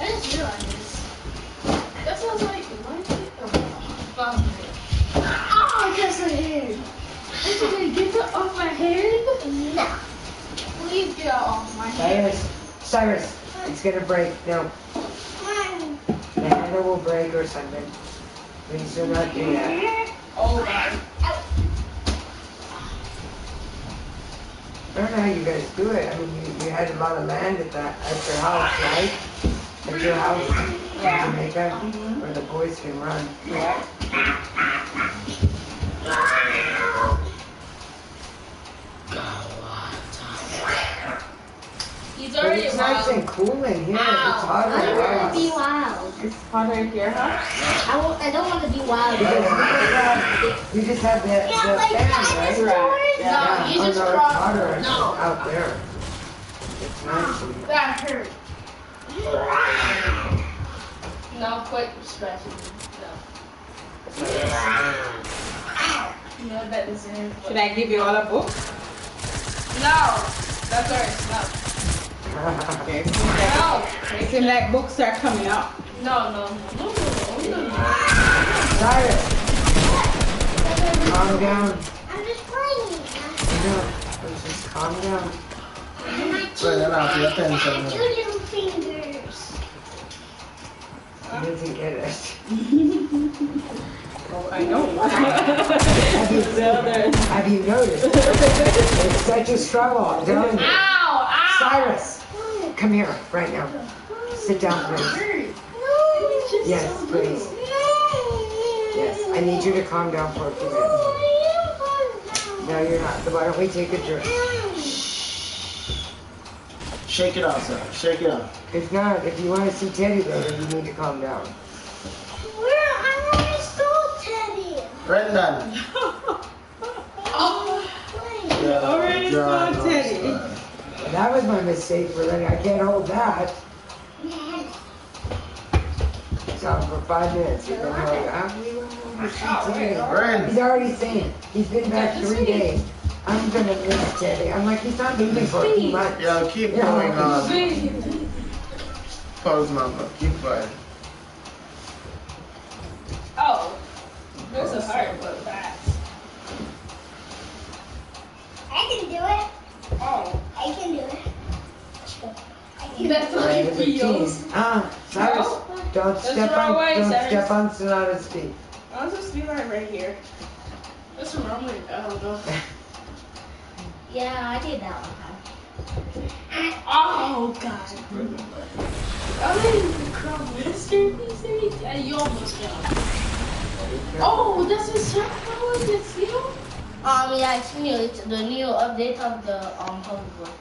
I just realized this. That sounds like oh, that's my head. I should I get that off my head? No. Please get it off my head. Cyrus, it's going to break. No, the handle will break or something. Please do not do that. Oh, God. I don't know how you guys do it. I mean, you had a lot of land at your house, right? At your house in Jamaica, where the boys can run. Yeah. He's But already it's nice and cool in here. It's hot I in don't want to be here. wild. It's hotter in here, huh? I don't want to be wild. Because we just have the fan, right? No, you Oh, just no, it's cross. hotter No. out there. It's nice. and- That hurt. No, quit scratching me. No. No, that doesn't hurt. Should I give you all a book? No. That's hurts. No. Okay. No. It seems like books are coming up. No. Cyrus, calm down. I'm just playing. No, just calm down. And my Right, two, now, pay attention. and 2 little fingers. He doesn't get it. Oh, I know. Have you noticed? It's such a struggle. I'm telling you. Ow! Cyrus, come here right now. Sit down, please. Yes, please. Yes, I need you to calm down for a few minutes. No, you're not. Why don't we take a drink? Shake it off, sir. Shake it off. If not, if you want to see Teddy later, you need to calm down. I already saw Teddy. Brendan. Yeah, Already John saw Teddy. Oscar. That was my mistake for letting. I can't hold that. It's on for 5 minutes. You've been like, we want to see Teddy. Bren. He's already saying he's been back 3 days. I'm gonna miss Teddy. I'm like, he's not leaving for a few months. Yeah, keep Yeah. going on. Pause number. Keep quiet. Oh. There's a heart, but fast. I can do it. Oh. I can do it. I can That's do it. like There's a videos. tease. Cyrus, Don't That's step the wrong on. way, Don't Cyrus. step on Sonata's feet. I'm supposed to be right here. That's the wrong way. I don't know. Yeah, I did that one time. Oh god. I'm in the crowd masterpiece. And you almost fell. Oh, that's a surprise. It's you. Yeah, it's new. It's the new update of the hoverboard.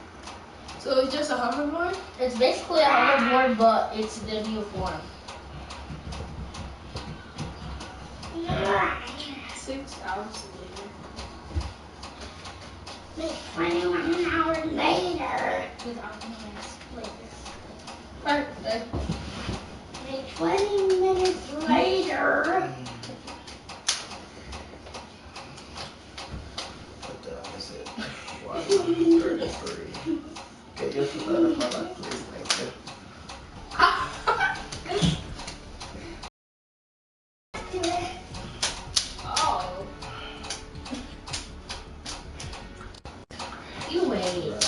So it's just a hoverboard? It's basically a hoverboard, but it's the new form. 6 hours later. 21 hours later. With Optimus later. Right. 20 minutes later. What the hell is it? 1:33. Get your foot out of my lap, please. Thank you. Oh. You wait.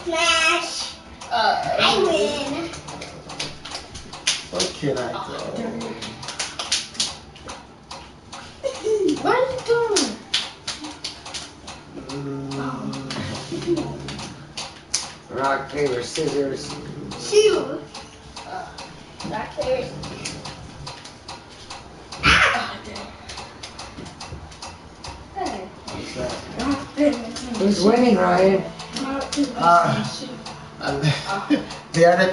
Smash. I win. What can I do? What are you doing? Rock, paper, scissors. Shoot. Rock, paper. What's that? Who's winning, Ryan? The other